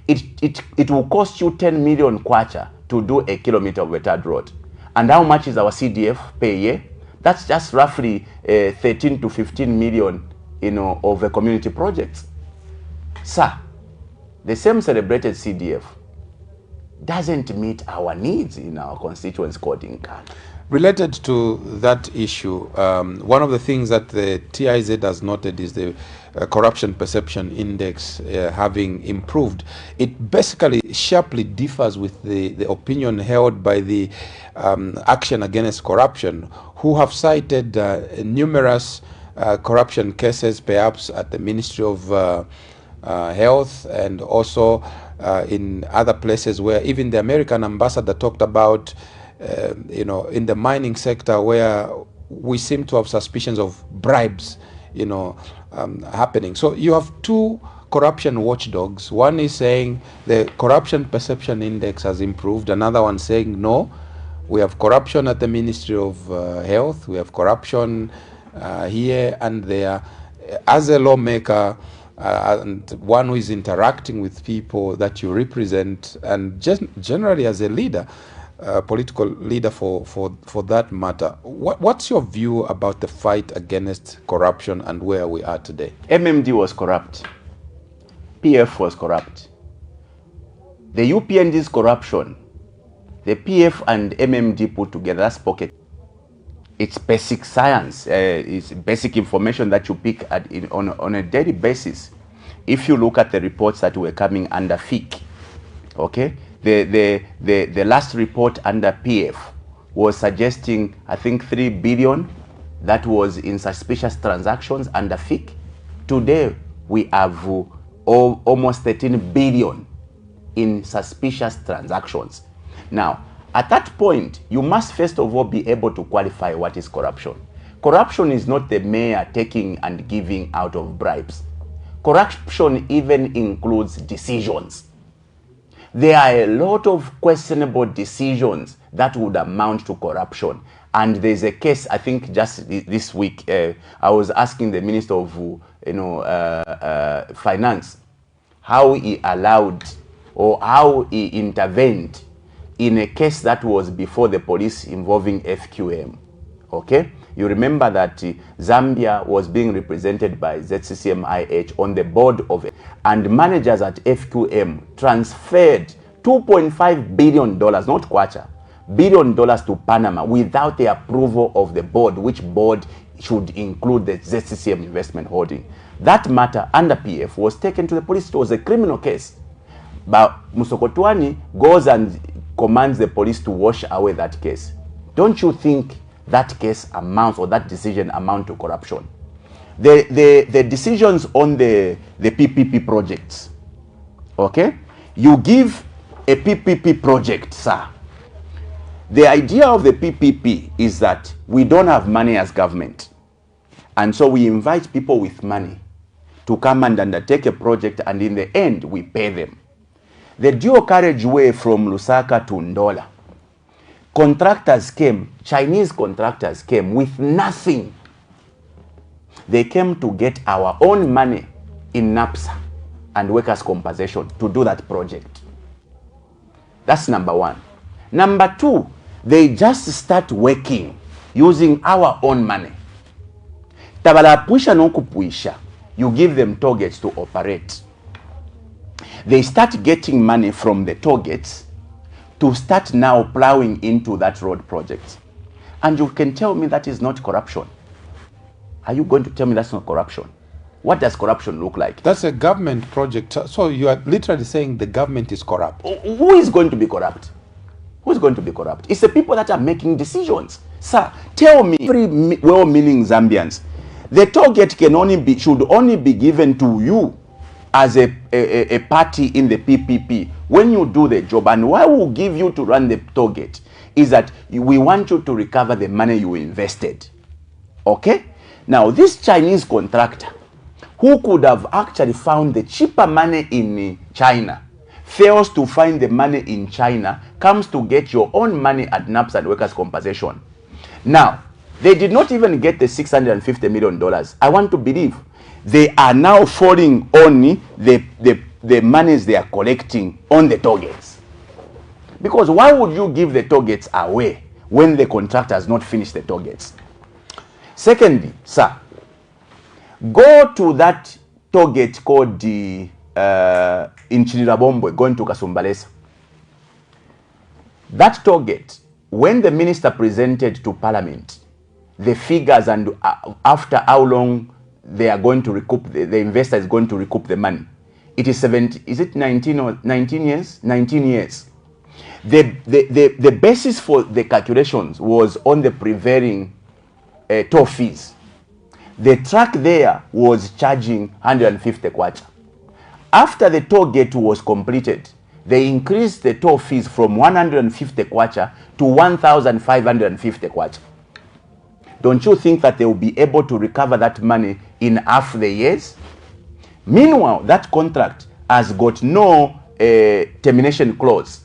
It will cost you 10 million kwacha to do a kilometer of a tarred road. And how much is our CDF per year? That's just roughly 13 to 15 million, of a community projects. Sir, the same celebrated CDF doesn't meet our needs in our constituents code in Ghana. Related to that issue, one of the things that the TIZ has noted is the corruption perception index having improved. It basically sharply differs with the opinion held by the Action Against Corruption, who have cited numerous corruption cases, perhaps at the Ministry of Health and also in other places where even the American ambassador talked about in the mining sector where we seem to have suspicions of bribes, happening. So you have two corruption watchdogs. One is saying the corruption perception index has improved. Another one saying, no, we have corruption at the Ministry of Health. We have corruption here and there. As a lawmaker, and one who is interacting with people that you represent, and just generally as a leader, political leader for that matter, what's your view about the fight against corruption and where we are today? MMD was corrupt. PF was corrupt. The UPND's corruption, the PF and MMD put together, that's pocket. It's basic science. It's basic information that you pick on a daily basis. If you look at the reports that were coming under FIC, okay, the last report under PF was suggesting, I think, 3 billion that was in suspicious transactions under FIC. Today, we have almost 13 billion in suspicious transactions. Now, at that point, you must first of all be able to qualify what is corruption. Corruption is not the mayor taking and giving out of bribes. Corruption even includes decisions. There are a lot of questionable decisions that would amount to corruption. And there's a case, I think just this week, I was asking the Minister of Finance how he allowed or how he intervened in a case that was before the police involving FQM. Okay? You remember that Zambia was being represented by ZCCM-IH on the board of it, and managers at FQM transferred $2.5 billion, not kwacha, $billion to Panama without the approval of the board, which board should include the ZCCM investment holding. That matter under PF was taken to the police. It was a criminal case. But Musokotwani goes and commands the police to wash away that case. Don't you think that case amounts, or that decision amount to corruption. The decisions on the PPP projects, okay? You give a PPP project, sir. The idea of the PPP is that we don't have money as government. And so we invite people with money to come and undertake a project, and in the end, we pay them. The dual carriageway from Lusaka to Ndola, contractors came, Chinese contractors came with nothing. They came to get our own money in NAPSA and workers' compensation to do that project. That's number one. Number two, they just start working using our own money. Tabala puisha no kupuisha, you give them targets to operate. They start getting money from the targets to start now plowing into that road project. And you can tell me that is not corruption. Are you going to tell me that's not corruption? What does corruption look like? That's a government project. So you are literally saying the government is corrupt. Who is going to be corrupt? Who is going to be corrupt? It's the people that are making decisions. Sir, tell me, very well-meaning Zambians, the target should only be given to you as a party in the PPP when you do the job. And why we give you to run the target is that we want you to recover the money you invested. Okay? Now, this Chinese contractor, who could have actually found the cheaper money in China, fails to find the money in China, comes to get your own money at NAPS and workers' compensation. Now, they did not even get the $650 million. I want to believe they are now falling on the monies they are collecting on the targets. Because why would you give the targets away when the contractor has not finished the targets? Secondly, sir, go to that target called the in Chirirabombwe, going to Kasumbalesa. That target, when the minister presented to Parliament the figures and after how long they are going to recoup, the investor is going to recoup the money, it is 70, is it 19 or 19 years? 19 years. The basis for the calculations was on the prevailing toll fees. The truck there was charging 150 kwacha. After the toll gate was completed, they increased the toll fees from 150 kwacha to 1,550 kwacha. Don't you think that they will be able to recover that money in half the years? Meanwhile, that contract has got no termination clause.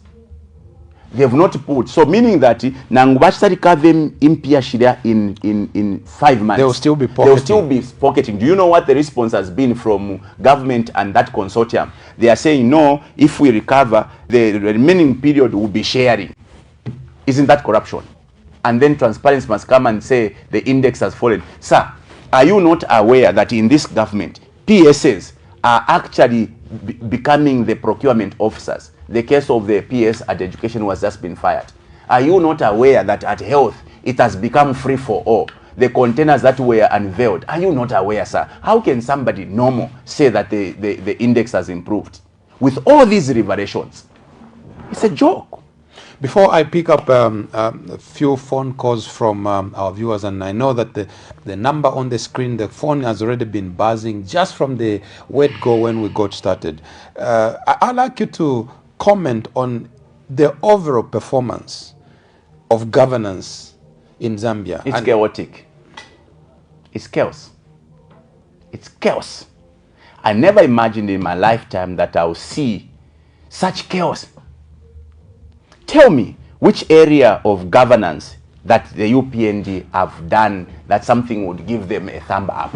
They have not put, so meaning that Nangubashari Kavem Impia Shida in 5 months. They will still be pocketing. They will still be pocketing. Do you know what the response has been from government and that consortium? They are saying, no, if we recover, the remaining period will be sharing. Isn't that corruption? And then transparency must come and say the index has fallen. Sir, are you not aware that in this government, PSs are actually becoming the procurement officers? The case of the PS at education was just been fired. Are you not aware that at health, it has become free for all? The containers that were unveiled, are you not aware, sir? How can somebody normal say that the index has improved? With all these revelations, it's a joke. Before I pick up a few phone calls from our viewers, and I know that the number on the screen, the phone has already been buzzing just from the word go when we got started. I'd like you to comment on the overall performance of governance in Zambia. It's chaotic. It's chaos. It's chaos. I never imagined in my lifetime that I'll see such chaos. Tell me which area of governance that the UPND have done that something would give them a thumb up.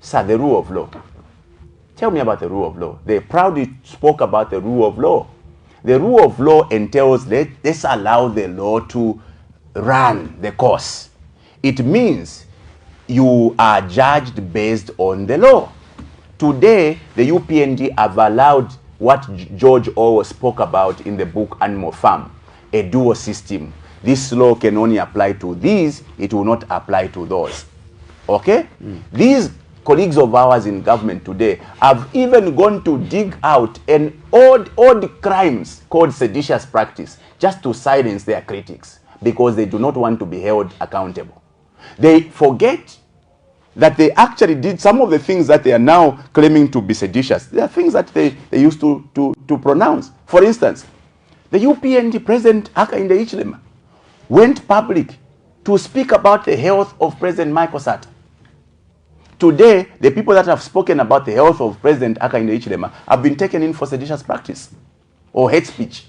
Sir, the rule of law. Tell me about the rule of law. They proudly spoke about the rule of law. The rule of law entails let's allow the law to run the course. It means you are judged based on the law. Today, the UPND have allowed what George Orwell spoke about in the book Animal Farm, a dual system. This law can only apply to these, it will not apply to those. Okay? These colleagues of ours in government today have even gone to dig out an old crimes called seditious practice just to silence their critics. because they do not want to be held accountable. They forget that they actually did some of the things that they are now claiming to be seditious. They are things that they used to pronounce. For instance, the UPND President Hakainde Hichilema went public to speak about the health of President Michael Sata. Today, the people that have spoken about the health of President Hakainde Hichilema have been taken in for seditious practice or hate speech.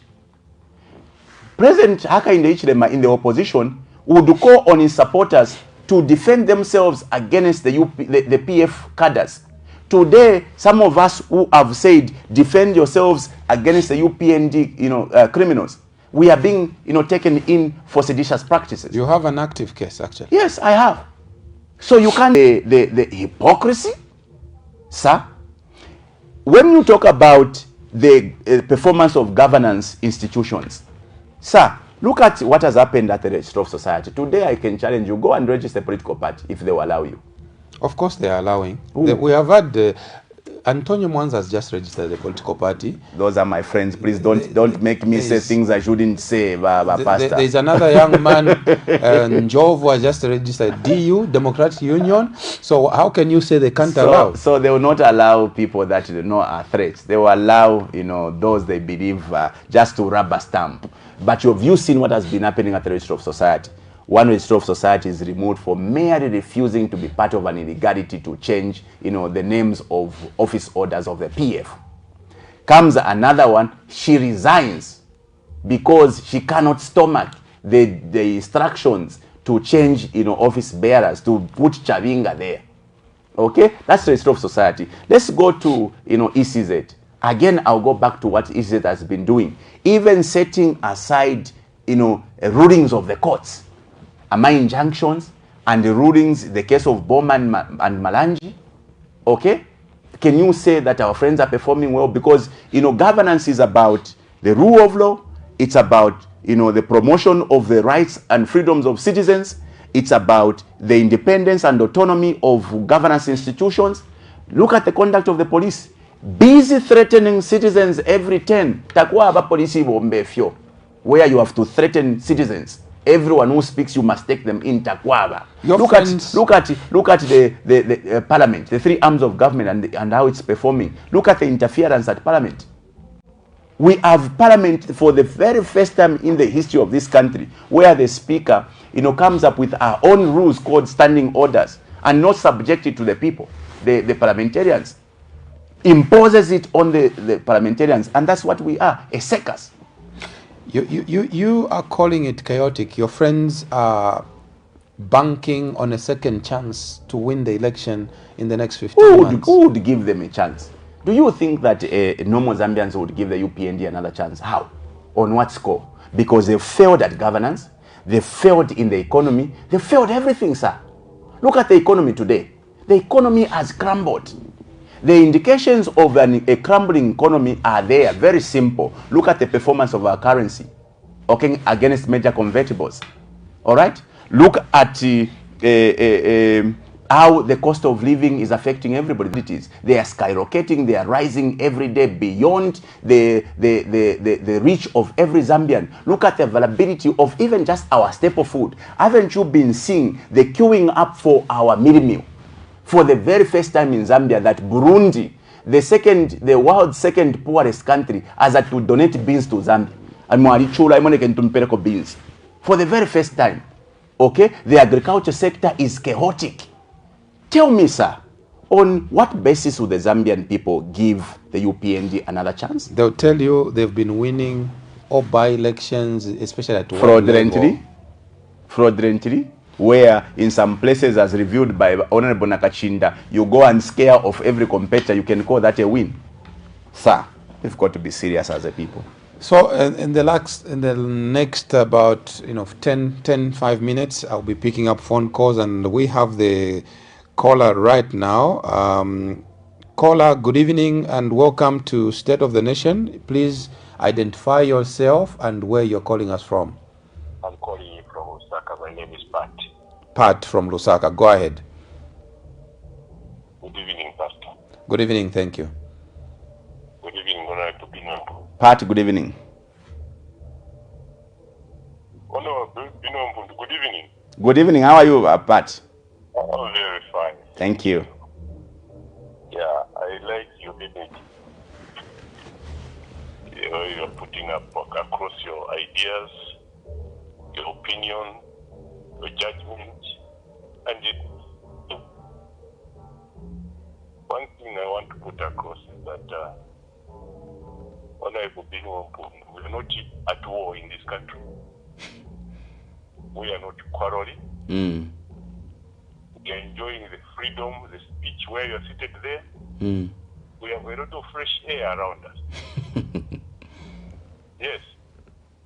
President Hakainde Hichilema in the opposition would call on his supporters to defend themselves against the PF cadres. Today, some of us who have said, defend yourselves against the UPND, criminals, we are being, taken in for seditious practices. You have an active case, actually. Yes, I have. So you can't, the hypocrisy, sir. When you talk about the performance of governance institutions, sir, look at what has happened at the Registry of Society. Today, I can challenge you, go and register a political party if they will allow you. Of course, they are allowing. We have had Antonio Mwanza has just registered a political party. Those are my friends. Please don't make me say things I shouldn't say, Pastor. There's another young man, Njovu, has just registered DU, Democratic Union. So how can you say they can't allow? So they will not allow people that are threats. They will allow those they believe just to rubber stamp. But have you seen what has been happening at the Registry of Society? One Registry of Society is removed for merely refusing to be part of an illegality to change, the names of office orders of the PF. Comes another one, she resigns because she cannot stomach the instructions to change, office bearers, to put Chavinga there. Okay, that's the Registry of Society. Let's go to, ECZ. Again, I'll go back to what ECZ has been doing, even setting aside, rulings of the courts. Am I injunctions and the rulings, the case of Bowman and Malanji? Okay? Can you say that our friends are performing well? Because, governance is about the rule of law. It's about, the promotion of the rights and freedoms of citizens. It's about the independence and autonomy of governance institutions. Look at the conduct of the police. Busy threatening citizens every 10. Takwa aba polisi bombefyo, where you have to threaten citizens. Everyone who speaks, you must take them in Takwaba. Look at the Parliament, the three arms of government and how it's performing. Look at the interference at Parliament. We have Parliament for the very first time in the history of this country, where the Speaker, comes up with our own rules called standing orders and not subjected to the people, the parliamentarians. Imposes it on the parliamentarians, and that's what we are, a circus. You are calling it chaotic. Your friends are banking on a second chance to win the election in the next 15 months. Who would give them a chance? Do you think that normal Zambians would give the UPND another chance? How? On what score? Because they failed at governance, they failed in the economy, they failed everything, sir. Look at the economy today. The economy has crumbled. The indications of a crumbling economy are there, very simple. Look at the performance of our currency, okay, against major convertibles. All right? Look at how the cost of living is affecting everybody. They are skyrocketing, they are rising every day beyond the reach of every Zambian. Look at the availability of even just our staple food. Haven't you been seeing the queuing up for our meal meal? For the very first time in Zambia, that Burundi, the world's second poorest country, has had to donate beans to Zambia. And beans. For the very first time, okay, the agriculture sector is chaotic. Tell me, sir, on what basis would the Zambian people give the UPND another chance? They'll tell you they've been winning all by-elections, especially at fraudulently, where in some places, as reviewed by Honorable Nakachinda, you go and scare off every competitor, you can call that a win. Sir, we've got to be serious as a people. So in the next about 5 minutes, I'll be picking up phone calls, and we have the caller right now. Caller, good evening and welcome to State of the Nation. Please identify yourself and where you're calling us from. I'm calling you from Lusaka. My name is Pat. Pat from Lusaka. Go ahead. Good evening, Pastor. Good evening. Thank you. Good evening, Honorable Binwell. Pat, good evening. Honorable Binwell, Good evening. How are you, Pat? Oh, very fine. Thank you. Yeah, I like your image. You're putting up across your ideas, your opinion, your judgment, and one thing I want to put across is that Honorable Binwell, we are not at war in this country. We are not quarreling. We are enjoying the freedom, the speech where you are seated there. We have a lot of fresh air around us. Yes,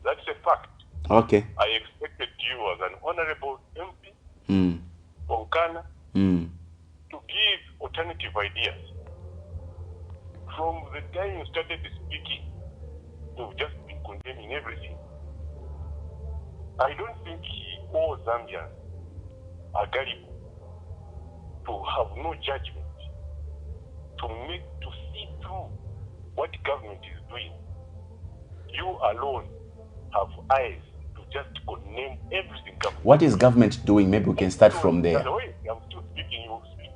that's a fact. Okay. I expected you as an honorable MP from Ghana to give alternative ideas. From the time you started speaking, you've just been condemning everything. I don't think all Zambians are gullible to have no judgment, to see through what government is doing. You alone have eyes to just condemn everything government. What is government doing? Maybe we can start from there. Wait, I'm still speaking, you speak.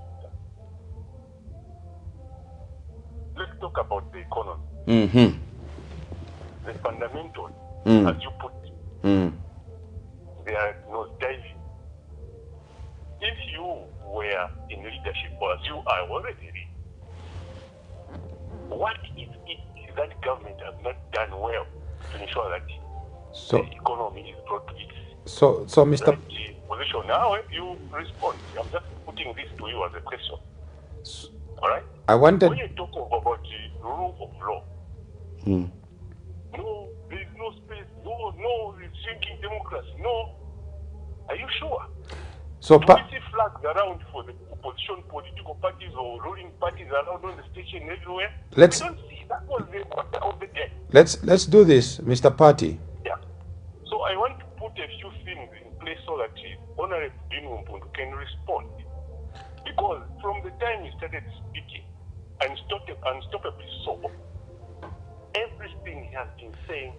Let's talk about the economy. The fundamentals, as you put it, they are nosediving. If you were in leadership, or as you are already, what is it that government has not done well to ensure that the economy is brought to its So, Mr. right position? Now, you respond. I'm just putting this to you as a question. All right? I wanted. When you talk about the rule of law, no, there is no space. No, it's shrinking democracy. No. Are you sure? So, Do we see flags around for the opposition political parties or ruling parties around on the station everywhere? We don't see. That was the order of the day. let's do this, Mr. Party. Yeah. So I want to put a few things in place so that Honorable Binwell can respond. Because from the time he started speaking, unstoppably so, everything he has been saying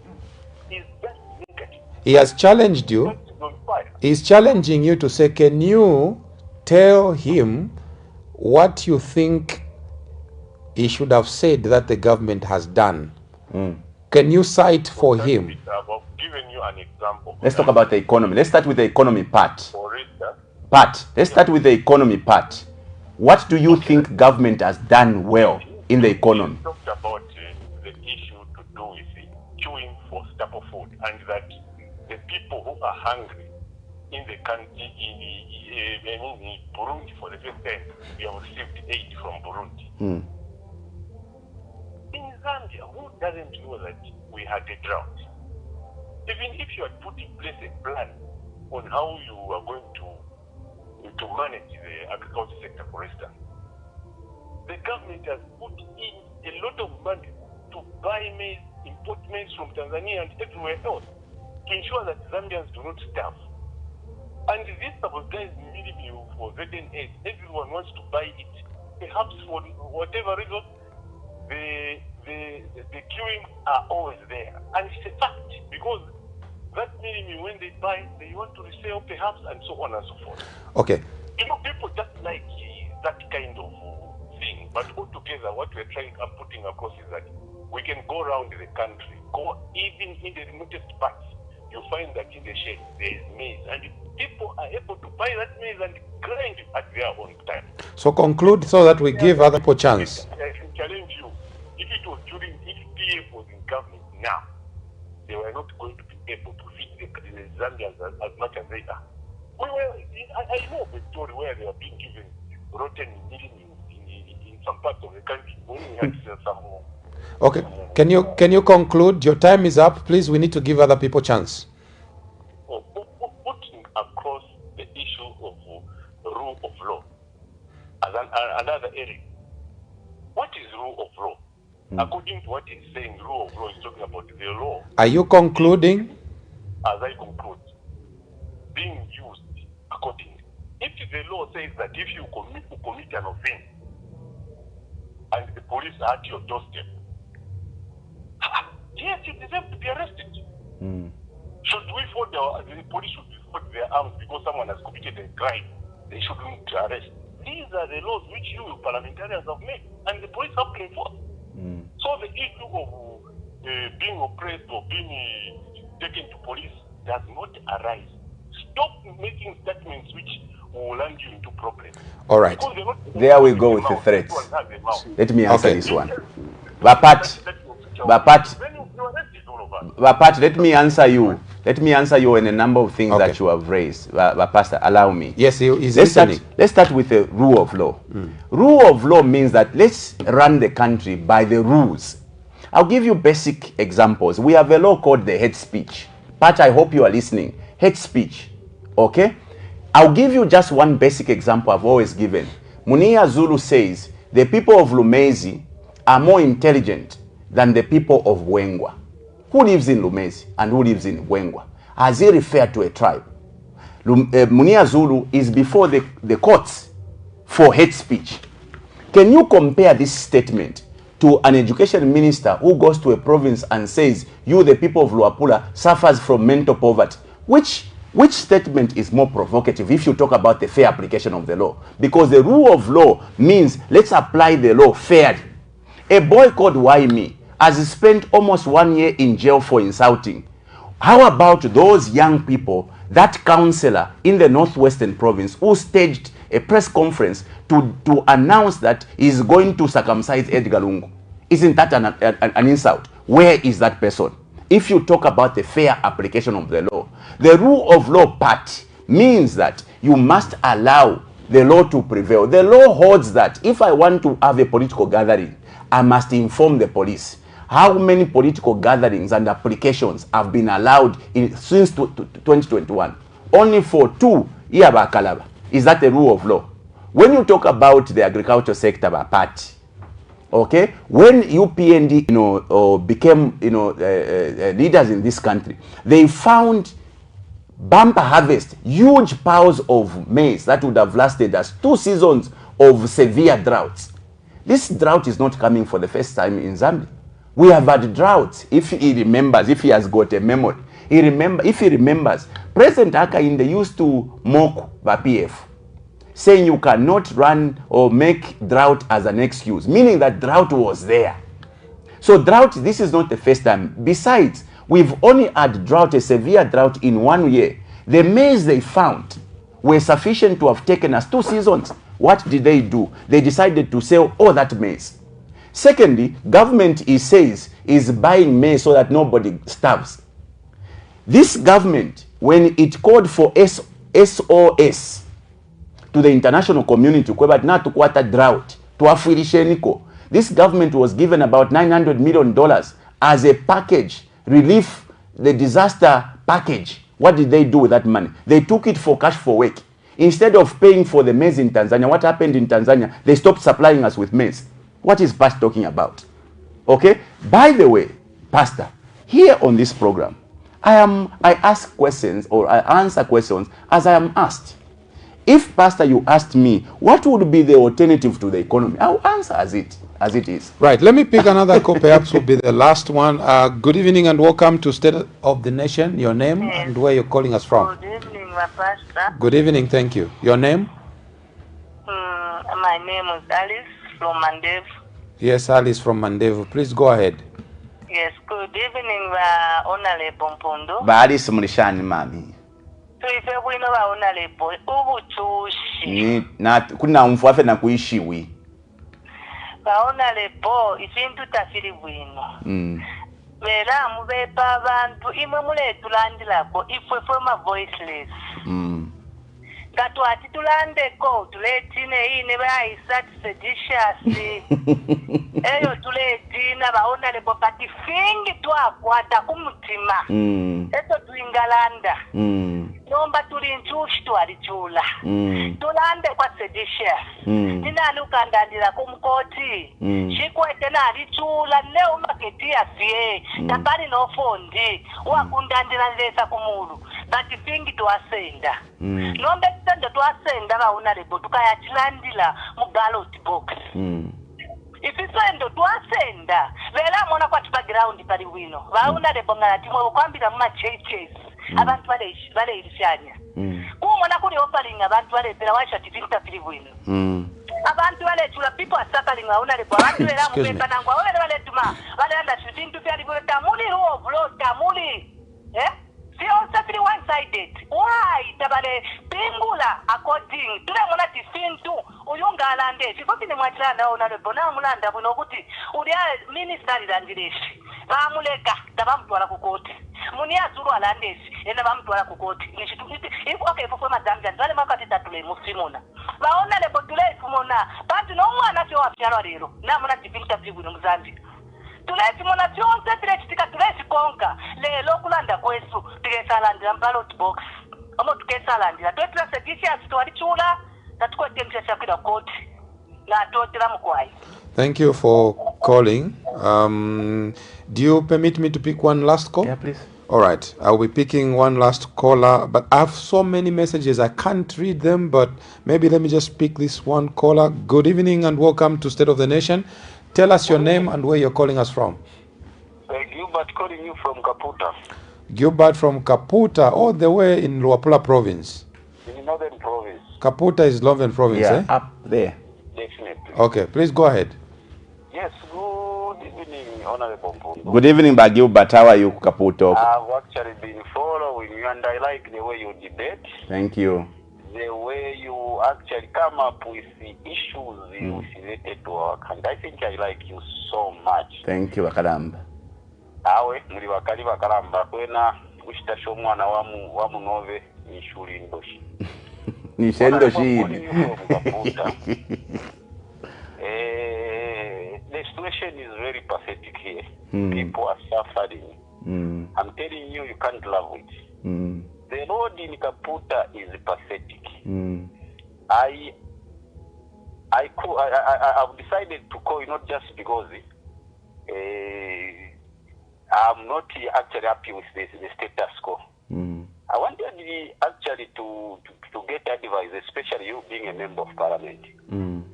is just negative. He has challenged you. Just on fire. He's challenging you to say, can you tell him what you think he should have said that the government has done? Can you cite for him? I've given you an example. Let's talk about the economy. Let's start with the economy part. For instance, Pat, let's start with the economy part. What do you think government has done well in the economy? we talked about the issue to do with queuing for staple food, and that the people who are hungry in the country, in Burundi for the first time, we have received aid from Burundi. In Zambia, who doesn't know that we had a drought? Even if you had put in place a plan on how you are going to manage the agriculture sector, for instance, the government has put in a lot of money to buy maize, import maize from Tanzania and everywhere else to ensure that Zambians do not starve. And this subsidized meal for ZNS, everyone wants to buy it. Perhaps for whatever reason, the queuing are always there. And it's a fact, because that meal, when they buy, they want to resell perhaps, and so on and so forth. Okay. You know, people just like that kind of thing. But altogether, what we're putting across is that we can go around the country, go even in the remotest parts. You find that in the shade there is maize, and people are able to buy that maize and grind it at their own time. So conclude so that we give other people chance. I can challenge you. If it was during, if PF was in government now, they were not going to be able to feed the Zambians as much as they are. I know the story where they are being given rotten meat in some parts of the country. When we had some more. Okay. Can you conclude? Your time is up. Please, we need to give other people chance. Putting across the issue of rule of law as another area. What is rule of law? According to what he's saying, rule of law is talking about the law. Are you concluding? As I conclude, being used accordingly. If the law says that if you commit an offense and the police are at your doorstep, yes, you deserve to be arrested. Should we follow the police should be followed their arms because someone has committed a crime, they shouldn't arrest. These are the laws which you parliamentarians have made, and the police have to enforce. So the issue of being oppressed or being taken to police does not arise. Stop making statements which will land you into problems. All right. There we go with the threats. Let me answer this one. Bapat, let me answer you. Let me answer you on a number of things that you have raised. Pastor, allow me. Yes, he's listening. Let's start with the rule of law. Rule of law means that let's run the country by the rules. I'll give you basic examples. We have a law called the hate speech. Pat, I hope you are listening. Hate speech. Okay? I'll give you just one basic example I've always given. Munia Zulu says the people of Lumezi are more intelligent than the people of Wengwa. Who lives in Lumezi and who lives in Wengwa? Has he referred to a tribe? Munia Zulu is before the courts for hate speech. Can you compare this statement to an education minister who goes to a province and says, you, the people of Luapula, suffers from mental poverty? Which statement is more provocative if you talk about the fair application of the law? Because the rule of law means let's apply the law fairly. A boy called Waimi has spent almost 1 year in jail for insulting. How about those young people, that councillor in the Northwestern province who staged a press conference to announce that he's going to circumcise Edgar Lungu? Isn't that an insult? Where is that person? If you talk about the fair application of the law, the rule of law part means that you must allow the law to prevail. The law holds that if I want to have a political gathering, I must inform the police. How many political gatherings and applications have been allowed since 2021? Only for 2 Kalaba. Is that the rule of law? When you talk about the agriculture sector by party, okay, when UPND became leaders in this country, they found bumper harvest, huge piles of maize that would have lasted us 2 seasons of severe droughts. This drought is not coming for the first time in Zambia. We have had droughts. If he remembers, if he has got a memory, if he remembers, President Hakainde used to mock the PF, saying you cannot run or make drought as an excuse, meaning that drought was there. So drought, this is not the first time. Besides, we've only had drought, a severe drought in 1 year. The maize they found were sufficient to have taken us 2 seasons. What did they do? They decided to sell all that maize. Secondly, government, he says, is buying maize so that nobody starves. This government, when it called for SOS to the international community, drought, this government was given about $900 million as a package, relief, the disaster package. What did they do with that money? They took it for cash for work. Instead of paying for the maize in Tanzania, what happened in Tanzania? They stopped supplying us with maize. What is Pastor talking about? Okay? By the way, Pastor, here on this program, I ask questions or I answer questions as I am asked. If, Pastor, you asked me, what would be the alternative to the economy? I'll answer as it is. Right. Let me pick another call. Perhaps will be the last one. Good evening and welcome to State of the Nation. Your name and where you're calling us from. Good evening, my pastor. Good evening. Thank you. Your name? My name is Alice from Mandevu. Yes, Alice from Mandevu. Please go ahead. Yes, good evening, Honorable Mpondo. Alice Murishani, mami. Tuife bwino ba Honorable ubutushi. Kuna mfuafe na kuishiwi. Ba Honorable ifintu tafiri bwino. Bera mubepa abantu imwe muletulandilako ifwe from a voiceless. Katwati tulandeko tuletine ine bayisat seditious. Eyo tuletina ba Honorable kati fingi twakwata kumutima. Eto tuingalanda. Nomba tulinchushi twalichula. Tulande kwa seditious. Nina lukandandila kumkoti. Shikwete na alichula leo maketia fie. Kabari no fondi. Wakundandila lesa kumulu. Bati fingi tuwasenda. Nombe tendo tuwasenda ba Honorable tukayachilandila mu ballot box. Ifisendo tuwasenda. Vela mwana kwa background pali wino. Ba Honorable ngati mwe kwambira mma churches. abantu baleyirishanya kumona kuli offering abantu balepera washati interview wino abantu baletula people are suffering auna le abantu era mupeka nangwa wale baletuma wale anda bintu byali bweta muli rule of law tamuli see also one sided why tabale pingula according tule mona tifintu uyunga alande chifoti ni mwachana ona le bona mulanda buno kuti uli minister landileshi bamuleka tabamtwala ku koti muni azulu alandesi ena bamtwala ku koti nishitu okay fufwe mazambia ndale makati tatule musimona baona le botule fumona bantu no mwana cyo wapyalwa lero namuna tifinta bibwino muzambia tuleti mona byonse tilechitika tuleti konka lelo kulanda kwesu tigesalandira ballot box omo tugesalandira twetula seditious twalichula tatukwetemsha chakwira koti na totela mukwai. Thank you for calling. Do you permit me to pick one last call? Yeah, please. All right. I'll be picking one last caller, but I have so many messages I can't read them, but maybe let me just pick this one caller. Good evening and welcome to State of the Nation. Tell us your name and where you're calling us from. Gilbert calling you from Kaputa. Gilbert from Kaputa, all the way in Luapula province. In Northern Province. Kaputa is Northern province, Yeah, up there. Definitely. Okay, please go ahead. Yes, good evening, Honorable Mpundu. Good evening, Gilbert. How are you, Kaputo? I've actually been following you and I like the way you debate. Thank you. The way you actually come up with the issues related to our country. I think I like you so much. Thank you, Bakalamba. Awe, muri bakali bakalamba kwena kushita mwana wamu nove nishuri ndoshi. Nishendo shidi. The situation is very pathetic here. People are suffering. I'm telling you, you can't love it. The road in Kaputa is pathetic. I've decided to call you not just because I'm not actually happy with the status quo. I wanted actually to get advice, especially you being a member of parliament.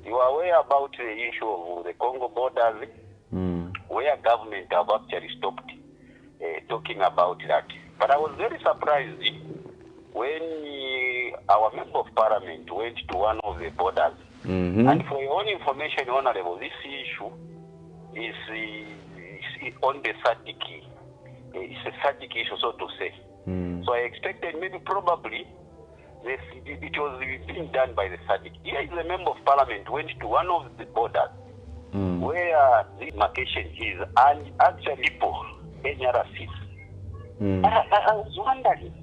You are aware about the issue of the Congo borders, where government have actually stopped talking about that. But I was very surprised when our member of parliament went to one of the borders. And for your own information, Honorable, this issue is on the SADC. It's a SADC issue, so to say. So I expected maybe probably it was being done by the SADC. Here is a member of parliament went to one of the borders where the demarcation is and actually people NRCs. I was wondering,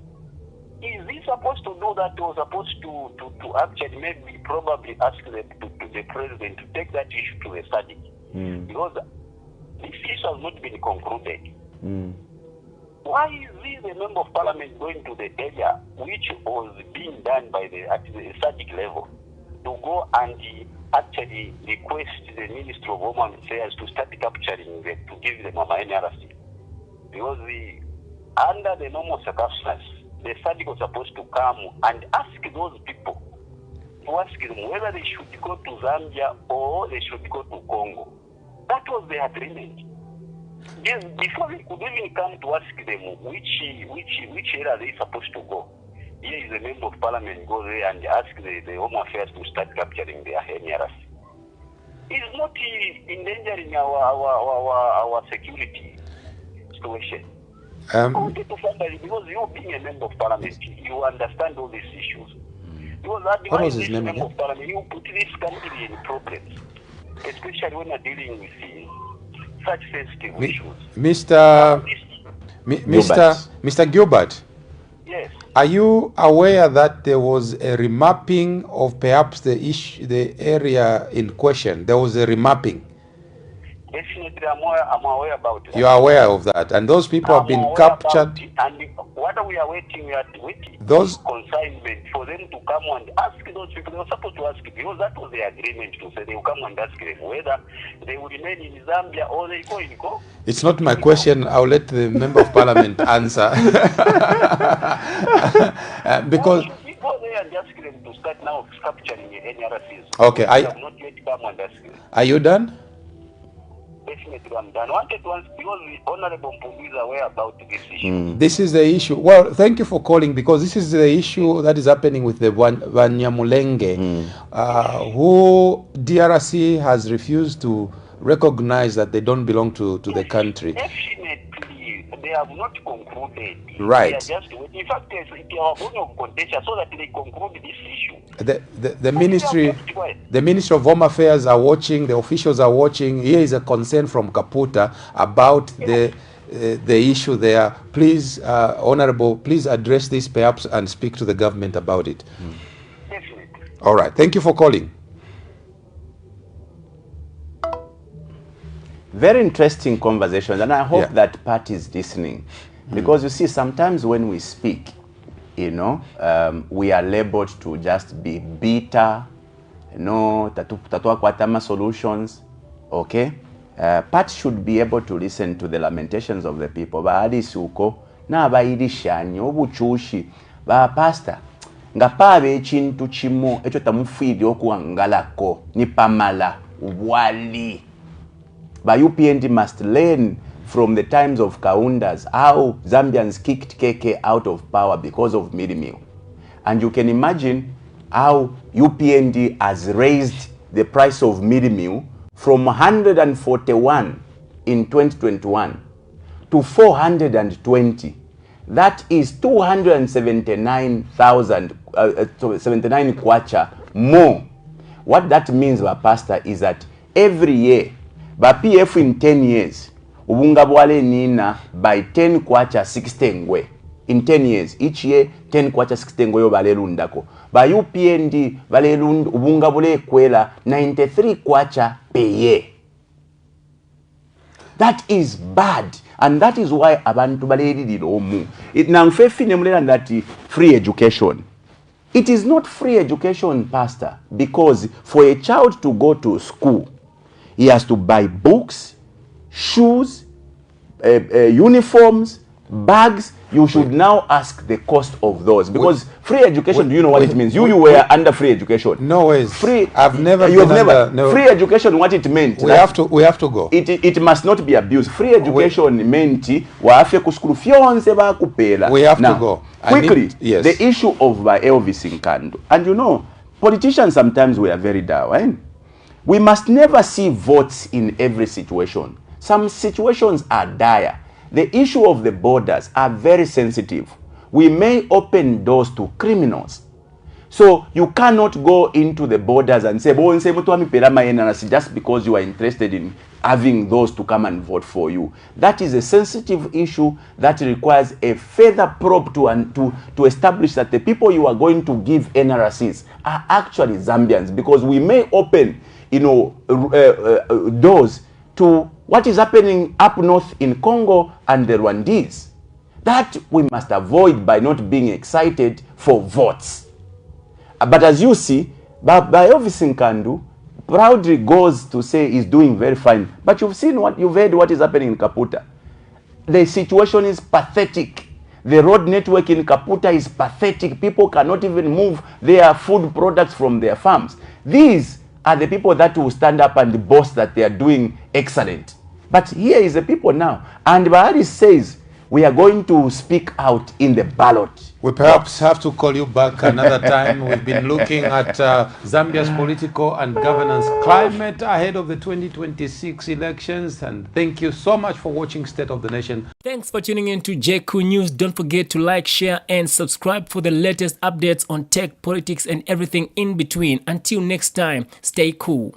is he supposed to do that or supposed to actually maybe probably ask to the president to take that issue to the SADC? Because this issue has not been concluded. Why is this a member of parliament going to the area which was being done by at the SADC level to go and actually request the Ministry of Home Affairs to start capturing them, to give them a NRC? Because under the normal circumstances, the SADC was supposed to come and ask those people, to ask them whether they should go to Zambia or they should go to Congo. That was the agreement. Before we could even come to ask them which area they supposed to go, here is a member of parliament go there and ask the Home Affairs to start capturing their NRC. It's not endangering our security situation. Because you being a member of parliament, you understand all these issues. Because what was his name again? Of parliament, you put this country in problems, especially when you're dealing with such sensitive issues. Mr. Gilbert. Yes. Are you aware that there was a remapping of perhaps the area in question? There was a remapping. Definitely, I'm aware about that. You are aware of that, and those people have been captured. And what we are waiting, those consignment for them to come and ask those people. They were supposed to ask because that was the agreement to say they will come and ask them whether they will remain in Zambia or they go in Congo. It's not my question. I'll let the member of parliament answer. Because people there and ask them to start now capturing the NRCs. Okay, have not yet come and ask them. Are you done? Definitely, program done. I wanted to ask because the Honorable Mpumbi is aware about this issue. This is the issue. Well, thank you for calling, because this is the issue that is happening with the Banyamulenge, who DRC has refused to recognize that they don't belong to the country. Definitely, they have not concluded. Right. They are just waiting. In fact, it's our bone of contention so that they conclude this issue. The Ministry of Home Affairs are watching. The officials are watching. Here is a concern from Kaputa about the issue there. Please, Honorable, please address this perhaps and speak to the government about it. Definitely. All right. Thank you for calling. Very interesting conversations, and I hope that parties listening, because you see, sometimes when we speak, you know, we are labeled to just be bitter, you know, tatua kwatama solutions, okay? Parties should be able to listen to the lamentations of the people. Baadi suko na baidishanyo obuchushi ba pastor nga pabe ekintu kimu ekyo tamufidi okuwangalako ni pamala wali. But UPND must learn from the times of Kaundas how Zambians kicked KK out of power because of mid-meal. And you can imagine how UPND has raised the price of mid-meal from 141 in 2021 to 420. That is 279 kwacha more. What that means, Pastor, is that every year, by PF in 10 years, ubunga bwale nina by 10 kwacha 60 ngwe. In 10 years, each year 10 kwacha 60 ngwe yo balelundako. By UPND balelund ubunga bwale kwela 93 kwacha per year. That is bad, and that is why abantu balelidi omu. It namfefi nemulela that free education. It is not free education, Pastor, because for a child to go to school, he has to buy books, shoes, uniforms, bags. You should now ask the cost of those, because free education, do you know what it means? You were under free education. No ways. Free. I've never. You have been never. Under, no. Free education, what it meant? We have to go. It must not be abused. Free education meant waafe ku school fyonse bakupela. We have now, to go. Quickly, yes. The issue of Elvis Nkando, and you know, politicians sometimes we are very down. Eh? We must never see votes in every situation. Some situations are dire. The issue of the borders are very sensitive. We may open doors to criminals. So you cannot go into the borders and say, just because you are interested in having those to come and vote for you. That is a sensitive issue that requires a further probe to establish that the people you are going to give NRCs are actually Zambians, because we may open, you know, doors to what is happening up north in Congo and the Rwandese. That we must avoid by not being excited for votes. But as you see, Elvis Nkando proudly goes to say he's doing very fine. But you've heard what is happening in Kaputa. The situation is pathetic. The road network in Kaputa is pathetic. People cannot even move their food products from their farms. These are the people that will stand up and boast that they are doing excellent. But here is the people now. And Bahari says, we are going to speak out in the ballot. We perhaps have to call you back another time. We've been looking at Zambia's political and governance climate ahead of the 2026 elections. And thank you so much for watching State of the Nation. Thanks for tuning in to JQ News. Don't forget to like, share, and subscribe for the latest updates on tech, politics, and everything in between. Until next time, stay cool.